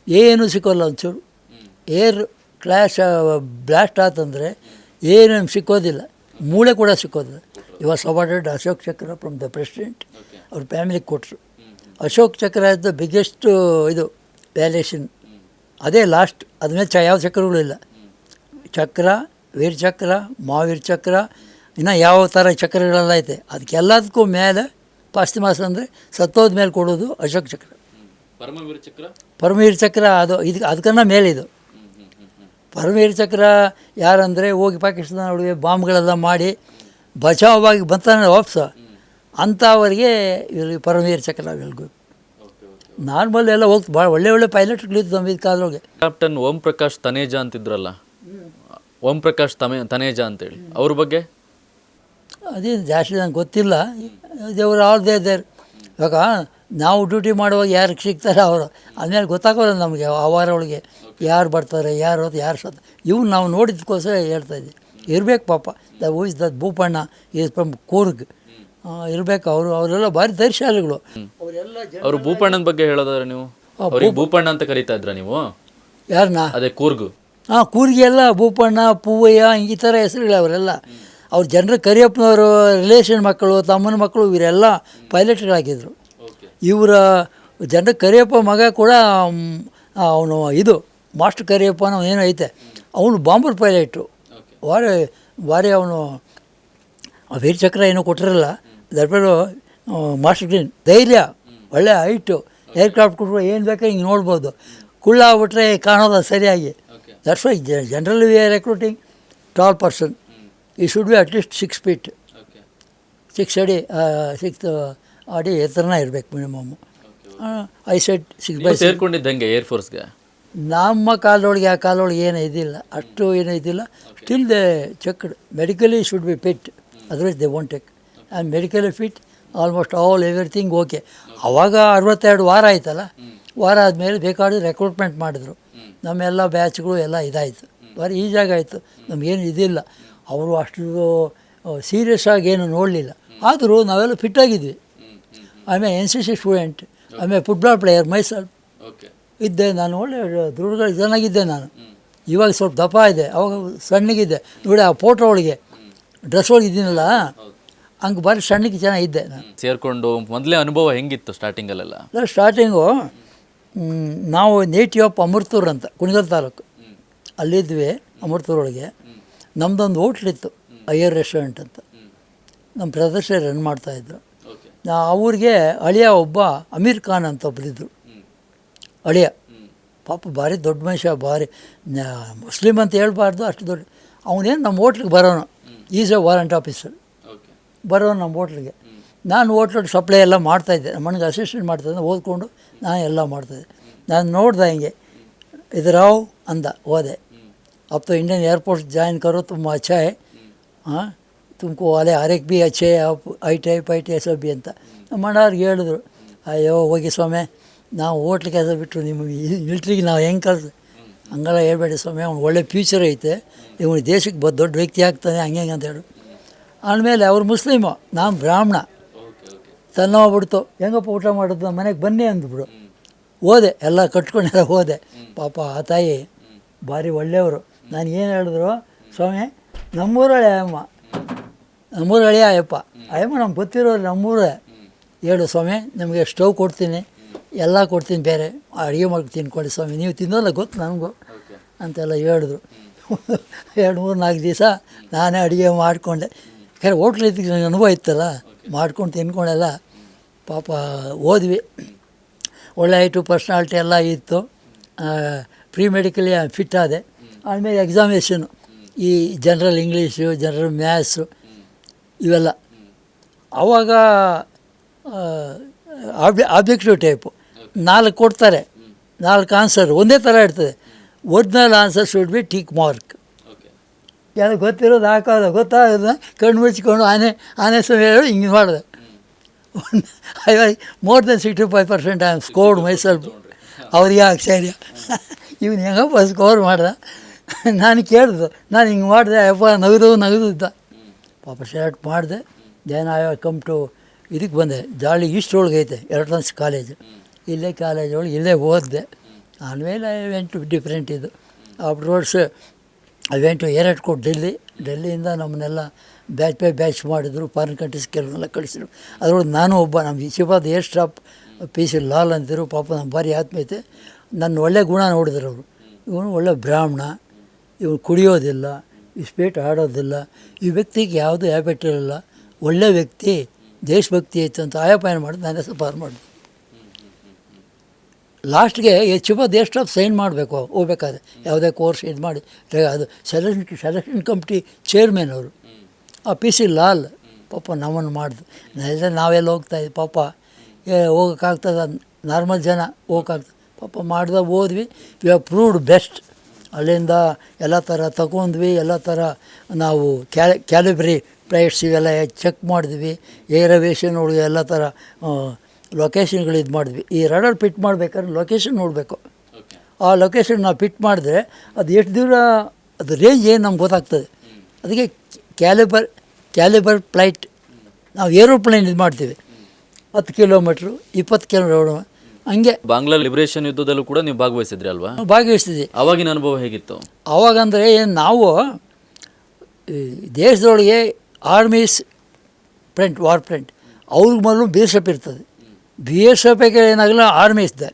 ಏನು ಸಿಕ್ಕೋಲ್ಲ ಒಂಚೂರು. ಏರ್ ಕ್ಲಾಶ್ ಬ್ಲಾಸ್ಟ್ ಆತಂದರೆ ಏನು ಸಿಕ್ಕೋದಿಲ್ಲ, ಮೂಳೆ ಕೂಡ ಸಿಕ್ಕೋದಿಲ್ಲ. ವಾಸ್ ಅವಾರ್ಡೆಡ್ ಅಶೋಕ್ ಚಕ್ರ ಫ್ರಮ್ ದ ಪ್ರೆಸಿಡೆಂಟ್. ಅವ್ರ ಫ್ಯಾಮಿಲಿಗೆ ಕೊಟ್ಟರು. ಅಶೋಕ್ ಚಕ್ರ ಇಸ್ ದ ಬಿಗ್ಗೆಸ್ಟ್ ಇದು ವ್ಯಾಲ್ಯೂಷನ್. ಅದೇ ಲಾಸ್ಟ್. ಅದ್ಮೇಲೆ ಯಾವ ಚಕ್ರಗಳಿಲ್ಲ. ಚಕ್ರ, ವೀರಚಕ್ರ, ಮಹಾವೀರ್ ಚಕ್ರ, ಇನ್ನು ಯಾವ ಥರ ಚಕ್ರಗಳೆಲ್ಲ ಐತೆ. ಅದಕ್ಕೆಲ್ಲದಕ್ಕೂ ಮೇಲೆ ಪಾಸ್ತಿಮಾಸ ಅಂದರೆ ಸತ್ತೋದ ಮೇಲೆ ಕೊಡೋದು ಅಶೋಕ್ ಚಕ್ರ. ಪರಮವೀರ ಚಕ್ರ ಅದು ಅದಕ್ಕನ್ನ ಮೇಲಿದು. ಪರಮವೀರ ಚಕ್ರ ಯಾರಂದರೆ ಹೋಗಿ ಪಾಕಿಸ್ತಾನ ಒಳಗೆ ಬಾಂಬ್ಗಳೆಲ್ಲ ಮಾಡಿ ಬಚಾವಾಗಿ ಬರ್ತಾನೆ ವಾಪಸ, ಅಂಥವರಿಗೆ ಇಲ್ಲಿ ಪರಮವೀರ ಚಕ್ರ ಎಲ್ಗೂ. ನಾರ್ಮಲ್ ಎಲ್ಲ ಹೋಗ್ತು. ಭಾಳ ಒಳ್ಳೆ ಪೈಲಟ್ಗಳಿದ್ದು ನಮ್ಮ ಇದು ಕಾಲದೊಳಗೆ. ಕ್ಯಾಪ್ಟನ್ ಓಂ ಪ್ರಕಾಶ್ ತನೇಜಾ ಅಂತಿದ್ರಲ್ಲ, ಓಂ ಪ್ರಕಾಶ್ ತನೇಜಾ ಅಂತೇಳಿ, ಅವ್ರ ಬಗ್ಗೆ ಅದೇನು ಜಾಸ್ತಿ ನಂಗೆ ಗೊತ್ತಿಲ್ಲ. ದೇವರು ಅವ್ರದ್ದೇ ದೇರ್. ಇವಾಗ ನಾವು ಡ್ಯೂಟಿ ಮಾಡುವಾಗ ಯಾರು ಸಿಗ್ತಾರೆ ಅವರು, ಆಮೇಲೆ ಗೊತ್ತಾಗೋಲ್ಲ ನಮಗೆ ಆ ವಾರ ಒಳಗೆ ಯಾರು ಬರ್ತಾರೆ, ಯಾರು ಸತ್ತ. ಇವ್ನು ನಾವು ನೋಡಿದ್ದಕ್ಕೋಸ್ಕರ ಹೇಳ್ತಾಯಿದ್ದೆ. ಇರಬೇಕು ಪಾಪ. The Bhupanna is from Coorg ಇರಬೇಕು. ಅವರೆಲ್ಲ ಭಾರಿ ಧೈರ್ಯಶಾಲಿಗಳು. ಅವರು ಭೂಪಣ್ಣನ ಬಗ್ಗೆ ಹೇಳೋದಾದ್ರೆ ನೀವು ಅವ್ರಿಗೆ ಭೂಪಣ್ಣ ಅಂತ ಕರೀತಾ ಇದ್ರ ನೀವು? ಯಾರನ್ನ? ಅದೇ ಕೂರ್ಗ್. ಕೂರ್ಗೆಲ್ಲ ಭೂಪಣ್ಣ, ಪೂವಯ್ಯ ಈ ಥರ ಹೆಸರುಗಳು ಅವರೆಲ್ಲ. ಅವ್ರ ಜನರ ಕರಿಯಪ್ಪನವರು ರಿಲೇಷನ್ ಮಕ್ಕಳು, ತಮ್ಮನ ಮಕ್ಕಳು, ಇವರೆಲ್ಲ ಪೈಲಟ್ಗಳಾಗಿದ್ದರು. ಇವರ ಜನರ ಕರಿಯಪ್ಪ ಮಗ ಕೂಡ ಅವನು ಇದು ಮಾಸ್ಟರ್ ಕರಿಯಪ್ಪ ಅನ್ನೋ ಏನೋ ಐತೆ, ಅವನು ಬಾಂಬರ್ ಪೈಲಟು. ಭಾರಿ ಅವನು ವೀರಚಕ್ರ ಏನೂ ಕೊಟ್ಟಿರಲ್ಲ. ದರ್ಪೇರು ಮಾಸ್ಟರ್ ಗ್ರೀನ್ ಧೈರ್ಯ, ಒಳ್ಳೆ ಹೈಟು. ಏರ್ಕ್ರಾಫ್ಟ್ ಕೊಟ್ಟರು ಏನು ಬೇಕಾದ್ರೆ ಹಿಂಗೆ ನೋಡ್ಬೋದು. ಕುಳ್ಳ ಆಗ್ಬಿಟ್ರೆ ಕಾಣೋದು ಸರಿಯಾಗಿ. That's why general we are recruiting tall person. ಈ ಶುಡ್ ಬಿ ಅಟ್ಲೀಸ್ಟ್ 6 feet, 6 ಅಡಿ ಎತ್ತರನ ಇರಬೇಕು ಮಿನಿಮಮ್. ಐ ಸೆಡ್ 6 ಸೇರ್ಕೊಂಡಿದ್ದಂಗೆ ಏರ್ಫೋರ್ಸ್ಗೆ ನಮ್ಮ ಕಾಲದೊಳಗೆ ಆ ಕಾಲದೊಳಗೆ ಏನೂ ಇದಿಲ್ಲ, ಅಷ್ಟು ಏನೂ ಇದಿಲ್ಲ. Still they checked. Medically should be fit, otherwise they won't take. And medically fit almost all everything okay. ಆವಾಗ 62 ವಾರ ಆಯ್ತಲ್ಲ. ವಾರ ಆದಮೇಲೆ ಬೇಕಾದ್ರೆ ರೆಕ್ರೂಟ್ಮೆಂಟ್ ಮಾಡಿದ್ರು. ನಮ್ಮೆಲ್ಲ ಬ್ಯಾಚ್ಗಳು ಎಲ್ಲ ಇದಾಯಿತು, ಭಾರಿ ಈಸಿಯಾಗಿ ಆಯಿತು. ನಮಗೇನು ಇದಿಲ್ಲ. ಅವರು ಅಷ್ಟು ಸೀರಿಯಸ್ ಆಗಿ ಏನು ನೋಡಲಿಲ್ಲ. ಆದರೂ ನಾವೆಲ್ಲ ಫಿಟ್ಟಾಗಿದ್ವಿ. ಆಮೇಲೆ NCC ಸ್ಟೂಡೆಂಟ್, ಆಮೇಲೆ ಫುಟ್ಬಾಲ್ ಪ್ಲೇಯರ್ ಮೈಸೆಲ್ಫ್ ಇದ್ದೆ ನಾನು. ಒಳ್ಳೆ ದೃಢ ಚೆನ್ನಾಗಿದ್ದೆ ನಾನು. ಇವಾಗ ಸ್ವಲ್ಪ ದಪ್ಪ ಇದೆ, ಅವಾಗ ಸಣ್ಣಗಿದ್ದೆ ನೋಡಿ. ಆ ಫೋಟೋ ಒಳಗೆ ಡ್ರೆಸ್ ಒಳಗೆ ಇದ್ದೀನಲ್ಲ, ಹಂಗೆ ಭಾರಿ ಸಣ್ಣಗೆ ಚೆನ್ನಾಗಿದ್ದೆ ನಾನು. ಸೇರಿಕೊಂಡು ಮೊದಲೇ ಅನುಭವ ಹೆಂಗಿತ್ತು ಸ್ಟಾರ್ಟಿಂಗಲ್ಲೆಲ್ಲ? ಸ್ಟಾರ್ಟಿಂಗು ನಾವು ನೇಟಿವ್ ಆಫ್ ಅಮೃತೂರು ಅಂತ, ಕುಣಿಗಲ್ ತಾಲೂಕು. ಅಲ್ಲಿದ್ವಿ ಅಮೃತೂರೊಳಗೆ. ನಮ್ಮದೊಂದು ಹೋಟ್ಲಿತ್ತು, ಅಯ್ಯರ್ ರೆಸ್ಟೋರೆಂಟ್ ಅಂತ. ನಮ್ಮ ಬ್ರದರ್ಸೇ ರನ್ ಮಾಡ್ತಾಯಿದ್ರು. ಅವ್ರಿಗೆ ಅಳಿಯ ಒಬ್ಬ ಅಮೀರ್ ಖಾನ್ ಅಂತ ಒಬ್ಬರಿದ್ದರು, ಅಳಿಯ. ಪಾಪ ಭಾರಿ ದೊಡ್ಡ ಮನುಷ್ಯ, ಭಾರಿ ಮುಸ್ಲಿಮ್ ಅಂತ ಹೇಳ್ಬಾರ್ದು, ಅಷ್ಟು ದೊಡ್ಡ. ಅವನೇನು ನಮ್ಮ ಹೋಟ್ಲಿಗೆ ಬರೋನು, ಈಸ್ ಎ ವಾರಂಟ್ ಆಫೀಸರ್, ಬರೋನು ನಮ್ಮ ಹೋಟ್ಲಿಗೆ. ನಾನು ಹೋಟ್ಲಿಗೆ ಸಪ್ಲೈ ಎಲ್ಲ ಮಾಡ್ತಾಯಿದ್ದೆ, ನಮ್ಮನಿಗೆ ಅಸಿಸ್ಟೆಂಟ್ ಮಾಡ್ತಾಯಿದ್ದೆ, ಓದ್ಕೊಂಡು ನಾನು ಎಲ್ಲ ಮಾಡ್ತಾಯಿದ್ದೆ. ನಾನು ನೋಡ್ದೆ ಹಿಂಗೆ, ಇದ್ರಾವ್ ಅಂದ, ಹೋದೆ. अब तो इंडियन एयरपोर्ट ज्वाइन करो, तुम अच्छा है, हाँ तुमको वाले हर एक भी अच्छे है, आप आई टाइप सब भी ಅಂತ ನಮ್ಮ ಅಣ್ಣವ್ರಿಗೆ ಹೇಳಿದ್ರು. ಅಯ್ಯೋ ಹೋಗಿ ಸ್ವಾಮಿ, ನಾವು ಹೋಟ್ಲ್ ಕೆಲಸ ಬಿಟ್ಟರು ನಿಮಗೆ ಮಿಲ್ಟ್ರಿಗೆ ನಾವು ಹೆಂಗೆ ಕಳ್ಸ, ಹಂಗೆಲ್ಲ ಹೇಳ್ಬೇಡಿ ಸ್ವಾಮಿ, ಅವ್ನು ಒಳ್ಳೆ ಫ್ಯೂಚರ್ ಐತೆ, ಇವನು ದೇಶಕ್ಕೆ ದೊಡ್ಡ ವ್ಯಕ್ತಿ ಆಗ್ತಾನೆ, ಹಂಗೆ ಅಂತ ಹೇಳು. ಆಮೇಲೆ ಅವ್ರು ಮುಸ್ಲಿಮು, ನಾನು ಬ್ರಾಹ್ಮಣ. ತನ್ನೋಗ್ಬಿಡ್ತು, ಹೆಂಗಪ್ಪ ಊಟ ಮಾಡೋದು, ನಮ್ಮ ಮನೆಗೆ ಬನ್ನಿ ಅಂದ್ಬಿಡು. ಹೋದೆ, ಎಲ್ಲ ಕಟ್ಕೊಂಡೆಲ್ಲ ಹೋದೆ. ಪಾಪ ಆ ತಾಯಿ ಭಾರಿ ಒಳ್ಳೆಯವರು. ನಾನು ಏನು ಹೇಳಿದ್ರು, ಸ್ವಾಮಿ ನಮ್ಮೂರ ಅಯ್ಯಮ್ಮ, ನಮ್ಮೂರ ಅಳಿಯ ಅಯ್ಯಪ್ಪ, ಅಯ್ಯಮ್ಮ ನಮ್ಗೆ ಗೊತ್ತಿರೋರು ನಮ್ಮೂರೇ. ಹೇಳು ಸ್ವಾಮಿ, ನಿಮಗೆ ಸ್ಟವ್ ಕೊಡ್ತೀನಿ, ಎಲ್ಲ ಕೊಡ್ತೀನಿ, ಬೇರೆ ಅಡುಗೆ ಮಾಡಿ ತಿನ್ಕೊಳ್ಳಿ ಸ್ವಾಮಿ, ನೀವು ತಿನ್ನೋಲ್ಲ ಗೊತ್ತು ನನಗೂ ಅಂತೆಲ್ಲ ಹೇಳಿದ್ರು. 2-3-4 ದಿವಸ ನಾನೇ ಅಡುಗೆ ಮಾಡಿಕೊಂಡೆ. ಖರೆ ಹೋಟ್ಲ್ ಇದ್ದಕ್ಕೆ ನನಗೆ ಅನುಭವ ಇತ್ತಲ್ಲ, ಮಾಡ್ಕೊಂಡು ತಿನ್ಕೊಂಡೆಲ್ಲ. ಪಾಪ ಓದ್ವಿ, ಒಳ್ಳೆ ಐಟು, ಪರ್ಸ್ನಾಲಿಟಿ ಎಲ್ಲ ಇತ್ತು. ಪ್ರೀ ಮೆಡಿಕಲಿ ಫಿಟ್ ಆದೆ. ಆಮೇಲೆ ಎಕ್ಸಾಮಿನೇಷನು, ಈ ಜನರಲ್ ಇಂಗ್ಲೀಷು, ಜನರಲ್ ಮ್ಯಾಥ್ಸು ಇವೆಲ್ಲ. ಆವಾಗ ಆಬ್ಜೆಕ್ಟಿವ್ ಟೈಪು 4 ಕೊಡ್ತಾರೆ, 4 ಆನ್ಸರ್ ಒಂದೇ ಥರ ಇರ್ತದೆ. Original answer should be tick mark. ಎಲ್ಲ ಗೊತ್ತಿರೋದು ಹಾಕೋದು, ಗೊತ್ತಾಗೋದು ಕಣ್ಣು ಮುಚ್ಕೊಂಡು ಆನೆ ಸಮಯ ಹೇಳಿ ಹಿಂಗೆ ಮಾಡಿದೆ. More than 65% I am scored my self. ಅವ್ರಿಗೆ ಆಶ್ಚರ್ಯ, ಇವನು ಹೆಂಗಪ್ಪ ಸ್ಕೋರ್ ಮಾಡ್ದೆ. ನಾನು ಕೇಳಿದ್ದು, ನಾನು ಹಿಂಗೆ ಮಾಡಿದೆ, ಅಪ್ಪ ನಗದು ಇದ್ದ. ಪಾಪ ಸೆಲೆಕ್ಟ್ ಮಾಡಿದೆ. ದೆನ್ ಐ ಕಮ್ ಟು ಇದಕ್ಕೆ ಬಂದೆ, ಜಾಲಿ ಈಸ್ಟ್ ಒಳಗೆ ಐತೆ ಎಲೆಕ್ಟ್ರಾನಿಕ್ಸ್ ಕಾಲೇಜು, ಇಲ್ಲೇ ಕಾಲೇಜ್ ಒಳಗೆ ಇಲ್ಲೇ ಓದಿದೆ. ಆಮೇಲೆ ಐ ವೆಂಟ್ ಟು ಡಿಫ್ರೆಂಟ್ ಇದು. Afterwards I went to airport ಡೆಲ್ಲಿಯಿಂದ ನಮ್ಮನ್ನೆಲ್ಲ ಬ್ಯಾಚ್ ಬೈ ಬ್ಯಾಚ್ ಮಾಡಿದ್ರು, ಫಾರಿನ್ ಕಂಟ್ರೀಸ್ ಕೆಲವನ್ನೆಲ್ಲ ಕಳಿಸಿದ್ರು. ಅದರೊಳಗೆ ನಾನು ಒಬ್ಬ, ನಮ್ಮ ಶಿವಾದ ಏರ್ ಸ್ಟಾಪ್ PC ಲಾಲ್ ಅಂತಿರು. ಪಾಪ ನಮ್ಮ ಭಾರಿ ಆತ್ಮೀಯತೆ. ನನ್ನ ಒಳ್ಳೆ ಗುಣ ನೋಡಿದ್ರು ಅವರು. ಇವನು ಒಳ್ಳೆ ಬ್ರಾಹ್ಮಣ, ಇವನು ಕುಡಿಯೋದಿಲ್ಲ, ಇಸ್ಪೇಟ್ ಆಡೋದಿಲ್ಲ, ಈ ವ್ಯಕ್ತಿಗೆ ಯಾವುದೂ ಹ್ಯಾಬಿಟ್ ಇರಲ್ಲ, ಒಳ್ಳೆ ವ್ಯಕ್ತಿ, ದೇಶಭಕ್ತಿ ಐತೆ ಅಂತ ಆಯಾಪಾಯನ ಮಾಡಿ ನಾನೇ ಸಫಾರ್ ಮಾಡಿದೆ. ಲಾಸ್ಟ್ಗೆ ಶಿವಾದ ಏರ್ ಸ್ಟಾಪ್ ಸೈನ್ ಮಾಡಬೇಕು ಹೋಗ್ಬೇಕಾದ್ರೆ, ಯಾವುದೇ ಕೋರ್ಸ್ ಇದು ಮಾಡಿ. ಅದು ಸೆಲೆಕ್ಷನ್ ಕಮಿಟಿ ಚೇರ್ಮನ್ ಅವರು, ಆ PC ಲಾಲ್. ಪಾಪ ನಮ್ಮನ್ನು ಮಾಡಿದ್ರು. ನಾವೆಲ್ಲ ಹೋಗ್ತಾಯಿದ್ವಿ, ಪಾಪ ಹೋಗೋಕ್ಕಾಗ್ತದ, ನಾರ್ಮಲ್ ಜನ ಹೋಗೋಕ್ಕಾಗ್ತದೆ. ಪಾಪ ಮಾಡ್ದೆ, ಹೋದ್ವಿ. We have proved best. ಅಲ್ಲಿಂದ ಎಲ್ಲ ಥರ ತಗೊಂಡ್ವಿ, ಎಲ್ಲ ಥರ ನಾವು ಕ್ಯಾಲಿಬ್ರಿ ಫ್ಲೈಟ್ಸ್ ಇವೆಲ್ಲ ಚೆಕ್ ಮಾಡಿದ್ವಿ. ಏರೋವೇಷನ್ ಒಳಗೆ ಎಲ್ಲ ಥರ ಲೊಕೇಶನ್ಗಳು ಇದು ಮಾಡಿದ್ವಿ. ಈ ರಡರ್ ಪಿಟ್ ಮಾಡ್ಬೇಕಾದ್ರೆ ಲೊಕೇಶನ್ ನೋಡಬೇಕು. ಆ ಲೊಕೇಶನ್ ನಾವು ಪಿಟ್ ಮಾಡಿದ್ರೆ ಅದು ಎಷ್ಟು ದೂರ, ಅದು ರೇಂಜ್ ಏನು ನಮ್ಗೆ ಗೊತ್ತಾಗ್ತದೆ. ಅದಕ್ಕೆ ಕ್ಯಾಲಿಬರ್ ಫ್ಲೈಟ್, ನಾವು ಏರೋಪ್ಲೇನ್ ಇದು ಮಾಡ್ತೀವಿ, 10 ಕಿಲೋಮೀಟ್ರು, 20 ಕಿಲೋಮೀಟರ್ ಹಂಗೆ. ಬಾಂಗ್ಲಾ ಲಿಬರೇಷನ್ ಯುದ್ಧದಲ್ಲೂ ಕೂಡ ನೀವು ಭಾಗವಹಿಸಿದ್ರಿ ಅಲ್ವಾ? ಭಾಗವಹಿಸ್ತಿದ್ವಿ. ಅವಾಗಿನ ಅನುಭವ ಹೇಗಿತ್ತು? ಅವಾಗಂದರೆ ನಾವು ದೇಶದೊಳಗೆ ಆರ್ಮೀಸ್ ಫ್ರಂಟ್, ವಾರ್ ಫ್ರಂಟ್, ಅವ್ರಿಗೆ ಮೊದಲು BSF ಇರ್ತದೆ. BSFಗೆ ಏನಾಗಲ್ಲ, ಆರ್ಮಿ ಇರ್ತದೆ.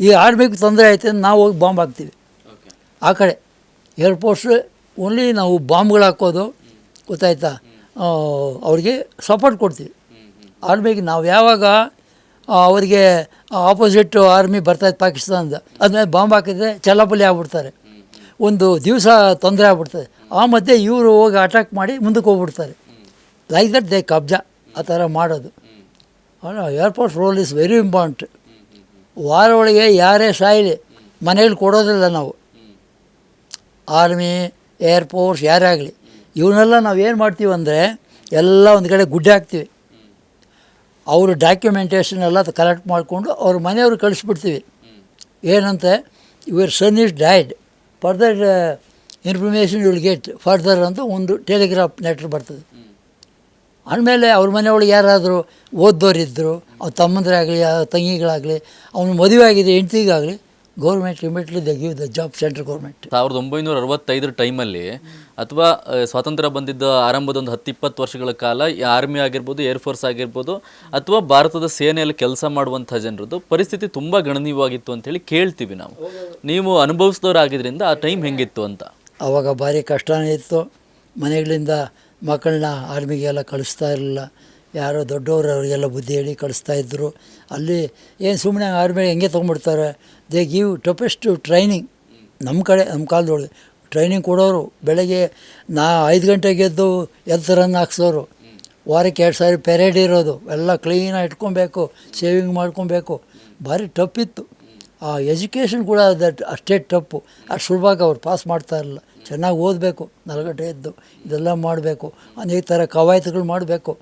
ಈ ಆರ್ಮಿಗೆ ತೊಂದರೆ ಆಯ್ತು ಅಂತ ನಾವು ಹೋಗಿ ಬಾಂಬ್ ಹಾಕ್ತೀವಿ ಆ ಕಡೆ. ಏರ್ಫೋರ್ಸ್ ಓನ್ಲಿ ನಾವು ಬಾಂಬ್ಗಳು ಹಾಕೋದು, ಗೊತ್ತಾಯ್ತಾ, ಅವ್ರಿಗೆ ಸಪೋರ್ಟ್ ಕೊಡ್ತೀವಿ. ಆರ್ಮಿಗೆ ನಾವು ಯಾವಾಗ ಅವರಿಗೆ ಆಪೋಸಿಟ್ ಆರ್ಮಿ ಬರ್ತಾಯಿತ್ತು ಪಾಕಿಸ್ತಾನದ, ಅದ್ಮೇಲೆ ಬಾಂಬ್ ಹಾಕಿದ್ರೆ ಚಲ್ಲಾಪಲ್ಲಿ ಆಗ್ಬಿಡ್ತಾರೆ, ಒಂದು ದಿವಸ ತೊಂದರೆ ಆಗ್ಬಿಡ್ತದೆ. ಆ ಮಧ್ಯೆ ಇವರು ಹೋಗಿ ಅಟ್ಯಾಕ್ ಮಾಡಿ ಮುಂದಕ್ಕೆ ಹೋಗ್ಬಿಡ್ತಾರೆ. ಲೈಕ್ ದಟ್ ದೇ ಕಬ್ಜಾ, ಆ ಥರ ಮಾಡೋದು. Air force role is very important. ವಾರ ಒಳಗೆ ಯಾರೇ ಸಾಯಲಿ ಮನೇಲಿ ಕೊಡೋದಿಲ್ಲ ನಾವು. ಆರ್ಮಿ, ಏರ್ಫೋರ್ಸ್ ಯಾರೇ ಆಗಲಿ, ಇವನ್ನೆಲ್ಲ ನಾವು ಏನು ಮಾಡ್ತೀವಿ ಅಂದರೆ ಎಲ್ಲ ಒಂದು ಕಡೆ ಗುಡ್ಡೆ ಹಾಕ್ತೀವಿ. ಅವರು ಡಾಕ್ಯುಮೆಂಟೇಷನ್ ಎಲ್ಲ ಕಲೆಕ್ಟ್ ಮಾಡಿಕೊಂಡು ಅವ್ರ ಮನೆಯವ್ರು ಕಳಿಸ್ಬಿಡ್ತೀವಿ. ಏನಂತೆ, your son is died, further information you will get further ಅಂತ ಒಂದು ಟೆಲಿಗ್ರಾಫ್ ಲೆಟ್ರ್ ಬರ್ತದೆ. ಆಮೇಲೆ ಅವ್ರ ಮನೆಯೊಳಗೆ ಯಾರಾದರೂ ಓದ್ದೋರಿದ್ದರು, ಅವ್ರ ತಮ್ಮಂದ್ರಾಗಲಿ ತಂಗಿಗಳಾಗಲಿ, ಅವನು ಮದುವೆ ಆಗಿದೆ ಹೆಂಡ್ತಿಗಾಗಲಿ, government immediately they give the job, central government. 1965 ಟೈಮಲ್ಲಿ ಅಥವಾ ಸ್ವಾತಂತ್ರ್ಯ ಬಂದಿದ್ದ ಆರಂಭದ ಒಂದು 10-20 ವರ್ಷಗಳ ಕಾಲ ಈ ಆರ್ಮಿ ಆಗಿರ್ಬೋದು, ಏರ್ಫೋರ್ಸ್ ಆಗಿರ್ಬೋದು, ಅಥವಾ ಭಾರತದ ಸೇನೆಯಲ್ಲಿ ಕೆಲಸ ಮಾಡುವಂಥ ಜನರದ್ದು ಪರಿಸ್ಥಿತಿ ತುಂಬ ಗಣನೀಯವಾಗಿತ್ತು ಅಂತೇಳಿ ಕೇಳ್ತೀವಿ ನಾವು. ನೀವು ಅನುಭವಿಸಿದವರಾಗಿದ್ದರಿಂದ ಆ ಟೈಮ್ ಹೆಂಗಿತ್ತು ಅಂತ? ಆವಾಗ ಭಾರಿ ಕಷ್ಟನೇ ಇತ್ತು. ಮನೆಗಳಿಂದ ಮಕ್ಕಳನ್ನ ಆರ್ಮಿಗೆಲ್ಲ ಕಳಿಸ್ತಾ ಇರಲಿಲ್ಲ. ಯಾರೋ ದೊಡ್ಡವರು ಅವರಿಗೆಲ್ಲ ಬುದ್ಧಿ ಹೇಳಿ ಕಳಿಸ್ತಾಯಿದ್ರು. ಅಲ್ಲಿ ಏನು ಸುಮ್ಮನೆ ಆರ್ಮಿ ಹೆಂಗೆ ತೊಗೊಂಡ್ಬಿಡ್ತಾರೆ, ದೇ ಗಿವ್ ಟಫೆಸ್ಟ್ ಟ್ರೈನಿಂಗ್. ನಮ್ಮ ಕಾಲದೊಳಗೆ ಟ್ರೈನಿಂಗ್ ಕೊಡೋರು. ಬೆಳಗ್ಗೆ 5 ಗಂಟೆಗೆ ಎದ್ದು ರನ್ ಹಾಕ್ಸೋರು. ವಾರಕ್ಕೆ 2 ಸಾರಿ ಪೆರೇಡ್ ಇರೋದು. ಎಲ್ಲ ಕ್ಲೀನಾಗಿ ಇಟ್ಕೊಬೇಕು, ಸೇವಿಂಗ್ ಮಾಡ್ಕೊಬೇಕು. ಭಾರಿ ಟಫ್ ಇತ್ತು. ಆ ಎಜುಕೇಷನ್ ಕೂಡ ಅಷ್ಟೇ ಟಫು. ಅಷ್ಟು ಸುಲಭವಾಗಿ ಅವ್ರು ಪಾಸ್ ಮಾಡ್ತಾ ಇರಲಿಲ್ಲ. ಚೆನ್ನಾಗಿ ಓದಬೇಕು, 4 ಗಂಟೆ ಎದ್ದು ಇದೆಲ್ಲ ಮಾಡಬೇಕು, ಅನೇಕ ಥರ ಕವಾಯತುಗಳು ಮಾಡಬೇಕು.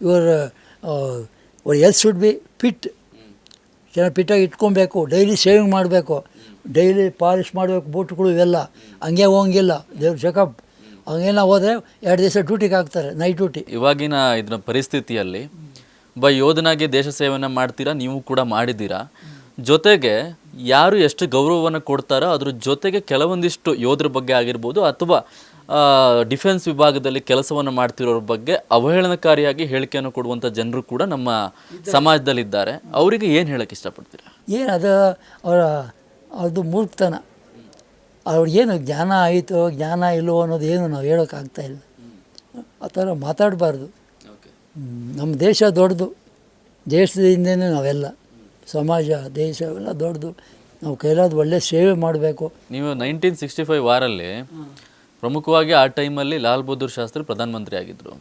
ಇವರು ಎಲ್ತ್ ಶುಡ್ ಬಿ ಫಿಟ್, ಚೆನ್ನಾಗಿ ಫಿಟ್ಟಾಗಿ ಇಟ್ಕೊಬೇಕು. ಡೈಲಿ ಶೇವಿಂಗ್ ಮಾಡಬೇಕು, ಡೈಲಿ ಪಾಲಿಷ್ ಮಾಡಬೇಕು ಬೂಟ್ಗಳು, ಇವೆಲ್ಲ. ಹಂಗೆ ಹೋಗಂಗಿಲ್ಲ, ದೇವ್ರ ಚೆಕಪ್. ಹಂಗೇನ ಹೋದರೆ 2 ದಿವಸ ಡ್ಯೂಟಿಗೆ ಹಾಕ್ತಾರೆ, ನೈಟ್ ಡ್ಯೂಟಿ. ಇವಾಗಿನ ಇದರ ಪರಿಸ್ಥಿತಿಯಲ್ಲಿ ಒಬ್ಬ ಯೋಧನಾಗಿ ದೇಶ ಸೇವೆಯನ್ನು ಮಾಡ್ತೀರಾ, ನೀವು ಕೂಡ ಮಾಡಿದ್ದೀರಾ. ಜೊತೆಗೆ ಯಾರು ಎಷ್ಟು ಗೌರವವನ್ನು ಕೊಡ್ತಾರೋ ಅದ್ರ ಜೊತೆಗೆ ಕೆಲವೊಂದಿಷ್ಟು ಯೋಧರ ಬಗ್ಗೆ ಆಗಿರ್ಬೋದು, ಅಥವಾ ಡಿಫೆನ್ಸ್ ವಿಭಾಗದಲ್ಲಿ ಕೆಲಸವನ್ನು ಮಾಡ್ತಿರೋರ ಬಗ್ಗೆ ಅವಹೇಳನಕಾರಿಯಾಗಿ ಹೇಳಿಕೆಯನ್ನು ಕೊಡುವಂಥ ಜನರು ಕೂಡ ನಮ್ಮ ಸಮಾಜದಲ್ಲಿದ್ದಾರೆ. ಅವರಿಗೆ ಏನು ಹೇಳೋಕ್ಕೆ ಇಷ್ಟಪಡ್ತೀರಾ? ಏನು ಅದು ಮೂರ್ಖತನ. ಅವ್ರಿಗೇನು ಜ್ಞಾನ ಆಯಿತು ಜ್ಞಾನ ಇಲ್ಲವೋ ಅನ್ನೋದು ಏನು ನಾವು ಹೇಳೋಕ್ಕಾಗ್ತಾಯಿಲ್ಲ. ಆ ಥರ ಮಾತಾಡಬಾರ್ದು. ನಮ್ಮ ದೇಶ ದೊಡ್ಡದು, ದೇಶದಿಂದನೇ ನಾವೆಲ್ಲ, ಸಮಾಜ ದೇಶ ಎಲ್ಲ ದೊಡ್ಡದು. ನಾವು ಕೈಲಾದ ಒಳ್ಳೆ ಸೇವೆ ಮಾಡಬೇಕು. ನೀವು 1965 ವಾರಲ್ಲಿ ಪ್ರಮುಖವಾಗಿ ಆ ಟೈಮಲ್ಲಿ ಲಾಲ್ ಬಹದ್ದೂರ್ ಶಾಸ್ತ್ರಿ ಪ್ರಧಾನಮಂತ್ರಿ ಆಗಿದ್ದರು.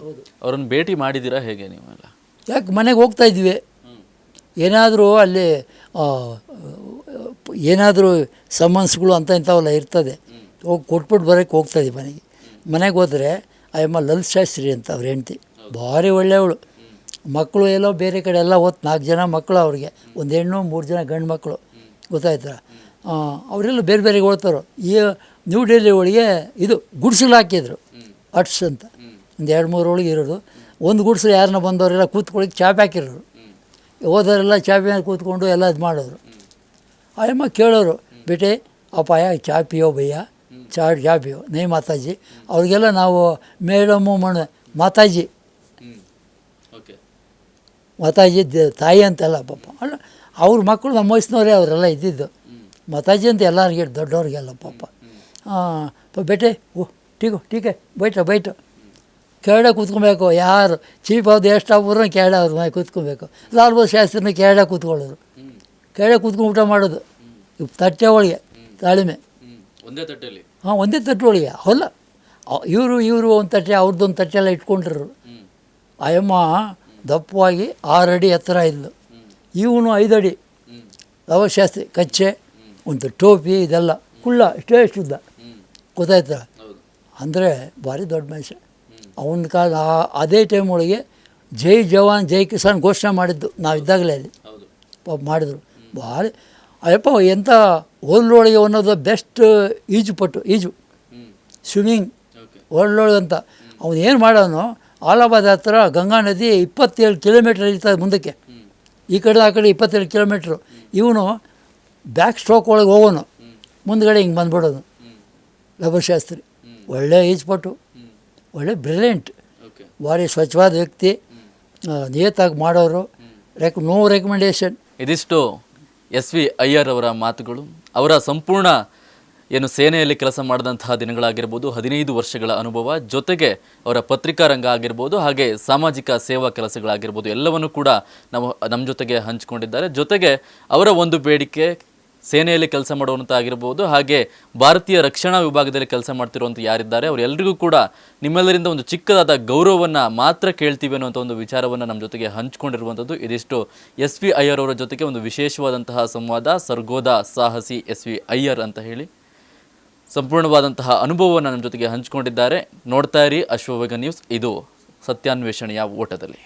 ಅವ್ರನ್ನ ಭೇಟಿ ಮಾಡಿದ್ದೀರಾ ಹೇಗೆ ನೀವೆಲ್ಲ? ಯಾಕೆ ಮನೆಗೆ ಹೋಗ್ತಾಯಿದ್ವಿ. ಏನಾದರೂ ಅಲ್ಲಿ ಏನಾದರೂ ಸಮನ್ಸ್ಗಳು ಅಂತ ಇಂಥವೆಲ್ಲ ಇರ್ತದೆ, ಹೋಗಿ ಕೊಟ್ಬಿಟ್ಟು ಬರೋಕ್ಕೆ ಹೋಗ್ತಾಯಿದ್ವಿ ಮನೆಗೆ ಹೋದರೆ ಅಯ್ಯಮ್ಮ ಲಲಿತ್ ಶಾಸ್ತ್ರಿ ಅಂತ ಅವ್ರ ಹೆಂಡ್ತಿ, ಭಾರಿ ಒಳ್ಳೆಯವಳು. ಮಕ್ಕಳು ಎಲ್ಲೋ ಬೇರೆ ಕಡೆ ಎಲ್ಲ 4 ಜನ ಮಕ್ಕಳು ಅವ್ರಿಗೆ, 1 ಹೆಣ್ಣು 3 ಜನ ಗಂಡು ಮಕ್ಕಳು, ಗೊತ್ತಾಯ್ತಾ? ಅವರೆಲ್ಲ ಬೇರೆ ಬೇರೆ ಓಡ್ತಾರೋ. ಈ ನ್ಯೂ ಡೆಲ್ಲಿ ಒಳಗೆ ಇದು ಗುಡ್ಸಲು ಹಾಕಿದ್ರು, ಅಟ್ಸ್ ಅಂತ, ಒಂದು 2-3 ಒಳಗೆ ಇರೋದು. ಒಂದು ಗುಡ್ಸಲು ಯಾರನ್ನ ಬಂದವರೆಲ್ಲ ಕೂತ್ಕೊಳ್ಳಿ ಚಾಪೆ ಹಾಕಿರೋರು, ಹೋದವರೆಲ್ಲ ಚಾಪೆ ಮೇಲೆ ಕೂತ್ಕೊಂಡು ಎಲ್ಲ ಇದು ಮಾಡೋರು. ಅಯ್ಯಮ್ಮ ಕೇಳೋರು, ಬೇಟೆ ಅಪಾಯ ಚಾ ಪಿಯೋ ಭಯ್ಯ, ಚಾ ಪಿಯೋ ನೈ ಮಾತಾಜಿ. ಅವ್ರಿಗೆಲ್ಲ ನಾವು ಮೇಡಮು ಮಾತಾಜಿ ಮಾತಾಜಿ ತಾಯಿ ಅಂತೆಲ್ಲ ಪಾಪ. ಅಲ್ಲ, ಅವ್ರ ಮಕ್ಕಳು ನಮ್ಮ ವಯಸ್ಸಿನವರೇ ಅವರೆಲ್ಲ ಇದ್ದಿದ್ದು. ಮಾತಾಜಿ ಅಂತ ಎಲ್ಲರಿಗೆ ದೊಡ್ಡವ್ರಿಗೆಲ್ಲ ಪಾಪ. ಬೇಟೆ ಟೀಕೆ ಬೈಟು ಕೆರಡೆ ಕೂತ್ಕೊಬೇಕು. ಯಾರು ಚೀಫ್ ಆಫ್ ದಿ ಎಷ್ಟಾಗ್ಬಿಟ್ರೆ ಕೆರಡೆ ಅವ್ರ ಮನೆ ಕೂತ್ಕೊಬೇಕು. ಲಾಲ್ ಬಹದ್ದೂರ್ ಶಾಸ್ತ್ರಿನ ಕೆರಡೆ ಕೂತ್ಕೊಳ್ಳೋರು, ಕೆರಡೆ ಕೂತ್ಕೊಂಡು ಊಟ ಮಾಡೋದು. ತಟ್ಟೆ ಒಳಗೆ ತಾಳಿಮೆ ಒಂದೇ ತಟ್ಟೆ ಒಳಗೆ. ಅವಲ್ಲ ಇವರು ಒಂದು ತಟ್ಟೆ, ಅವ್ರದ್ದೊಂದು ತಟ್ಟೆ ಎಲ್ಲ ಇಟ್ಕೊಂಡಿರೋರು. ಅಯ್ಯಮ್ಮ ದಪ್ಪವಾಗಿ 6 ಅಡಿ ಎತ್ತರ ಇದ್ಲು, ಇವನು 5 ಅಡಿ. ಲವರ್ ಶಾಸ್ತ್ರಿ ಕಚ್ಚೆ, ಒಂದು ಟೋಪಿ, ಇದೆಲ್ಲ ಕುಳ್ಳ ಇಷ್ಟೇ ಉದ್ದ, ಗೊತ್ತಾಯ್ತಾ? ಅಂದರೆ ಭಾರಿ ದೊಡ್ಡ ಮನುಷ್ಯ. ಅವನ ಕಾಲ ಅದೇ ಟೈಮ್ ಒಳಗೆ ಜೈ ಜವಾನ್ ಜೈ ಕಿಸಾನ್ ಘೋಷಣೆ ಮಾಡಿದ್ದು ನಾವಿದ್ದಾಗಲೇ ಅಲ್ಲಿ ಪಾಪ ಮಾಡಿದ್ರು. ಭಾರಿ ಅಯ್ಯಪ್ಪ ಎಂಥ ವರ್ಲ್ಡೊಳಗೆ ಅನ್ನೋದು ಬೆಸ್ಟ್ ಈಜು ಸ್ವಿಮ್ಮಿಂಗ್ ವರ್ಲ್ಡೊಳಗೆ ಅಂತ. ಅವನು ಏನು ಮಾಡೋನು, ಆಲಾಬಾದ್ ಹತ್ರ ಗಂಗಾ ನದಿ 27 ಕಿಲೋಮೀಟ್ರ್ ಇರ್ತದೆ ಮುಂದಕ್ಕೆ, ಈ ಕಡೆ ಆ ಕಡೆ 27 ಕಿಲೋಮೀಟ್ರು. ಇವನು ಬ್ಯಾಕ್ ಸ್ಟ್ರೋಕ್ ಒಳಗೆ ಹೋಗೋನು, ಮುಂದ್ಗಡೆ ಹಿಂಗೆ ಬಂದ್ಬಿಡೋದು. ಲಬರ್ ಶಾಸ್ತ್ರಿ ಒಳ್ಳೆ ಈಜ್ಪಟ್ಟು, ಒಳ್ಳೆ ಬ್ರಿಲಿಯಂಟ್, ಭಾರಿ ಸ್ವಚ್ಛವಾದ ವ್ಯಕ್ತಿ, ನಿಯತ್ತಾಗಿ ಮಾಡೋರು, ನೋ ರೆಕಮೆಂಡೇಶನ್. ಇದಿಷ್ಟು SV ಅಯ್ಯರ್ ಅವರ ಮಾತುಗಳು. ಅವರ ಸಂಪೂರ್ಣ ಏನು ಸೇನೆಯಲ್ಲಿ ಕೆಲಸ ಮಾಡಿದಂತಹ ದಿನಗಳಾಗಿರ್ಬೋದು, 15 ವರ್ಷಗಳ ಅನುಭವ, ಜೊತೆಗೆ ಅವರ ಪತ್ರಿಕಾ ರಂಗ ಆಗಿರ್ಬೋದು, ಹಾಗೆ ಸಾಮಾಜಿಕ ಸೇವಾ ಕೆಲಸಗಳಾಗಿರ್ಬೋದು, ಎಲ್ಲವನ್ನು ಕೂಡ ನಮ್ಮ ಜೊತೆಗೆ ಹಂಚಿಕೊಂಡಿದ್ದಾರೆ. ಜೊತೆಗೆ ಅವರ ಒಂದು ಬೇಡಿಕೆ ಸೇನೆಯಲ್ಲಿ ಕೆಲಸ ಮಾಡುವಂಥ ಆಗಿರ್ಬೋದು, ಹಾಗೆ ಭಾರತೀಯ ರಕ್ಷಣಾ ವಿಭಾಗದಲ್ಲಿ ಕೆಲಸ ಮಾಡ್ತಿರುವಂಥ ಯಾರಿದ್ದಾರೆ ಅವರೆಲ್ಲರಿಗೂ ಕೂಡ ನಿಮ್ಮೆಲ್ಲರಿಂದ ಒಂದು ಚಿಕ್ಕದಾದ ಗೌರವವನ್ನು ಮಾತ್ರ ಕೇಳ್ತೀವಿ ಅನ್ನುವಂಥ ಒಂದು ವಿಚಾರವನ್ನು ನಮ್ಮ ಜೊತೆಗೆ ಹಂಚಿಕೊಂಡಿರುವಂಥದ್ದು. ಇದಿಷ್ಟು SV ಅಯ್ಯರ್ ಅವರ ಜೊತೆಗೆ ಒಂದು ವಿಶೇಷವಾದಂತಹ ಸಂವಾದ. ಸರ್ಗೋದ ಸಾಹಸಿ SV ಅಯ್ಯರ್ ಅಂತ ಹೇಳಿ ಸಂಪೂರ್ಣವಾದಂತಹ ಅನುಭವವನ್ನು ನಮ್ಮ ಜೊತೆಗೆ ಹಂಚಿಕೊಂಡಿದ್ದಾರೆ. ನೋಡ್ತಾ ಇರಿ ಅಶ್ವವೇಗ ನ್ಯೂಸ್, ಇದು ಸತ್ಯಾನ್ವೇಷಣೆಯ ಓಟದಲ್ಲಿ.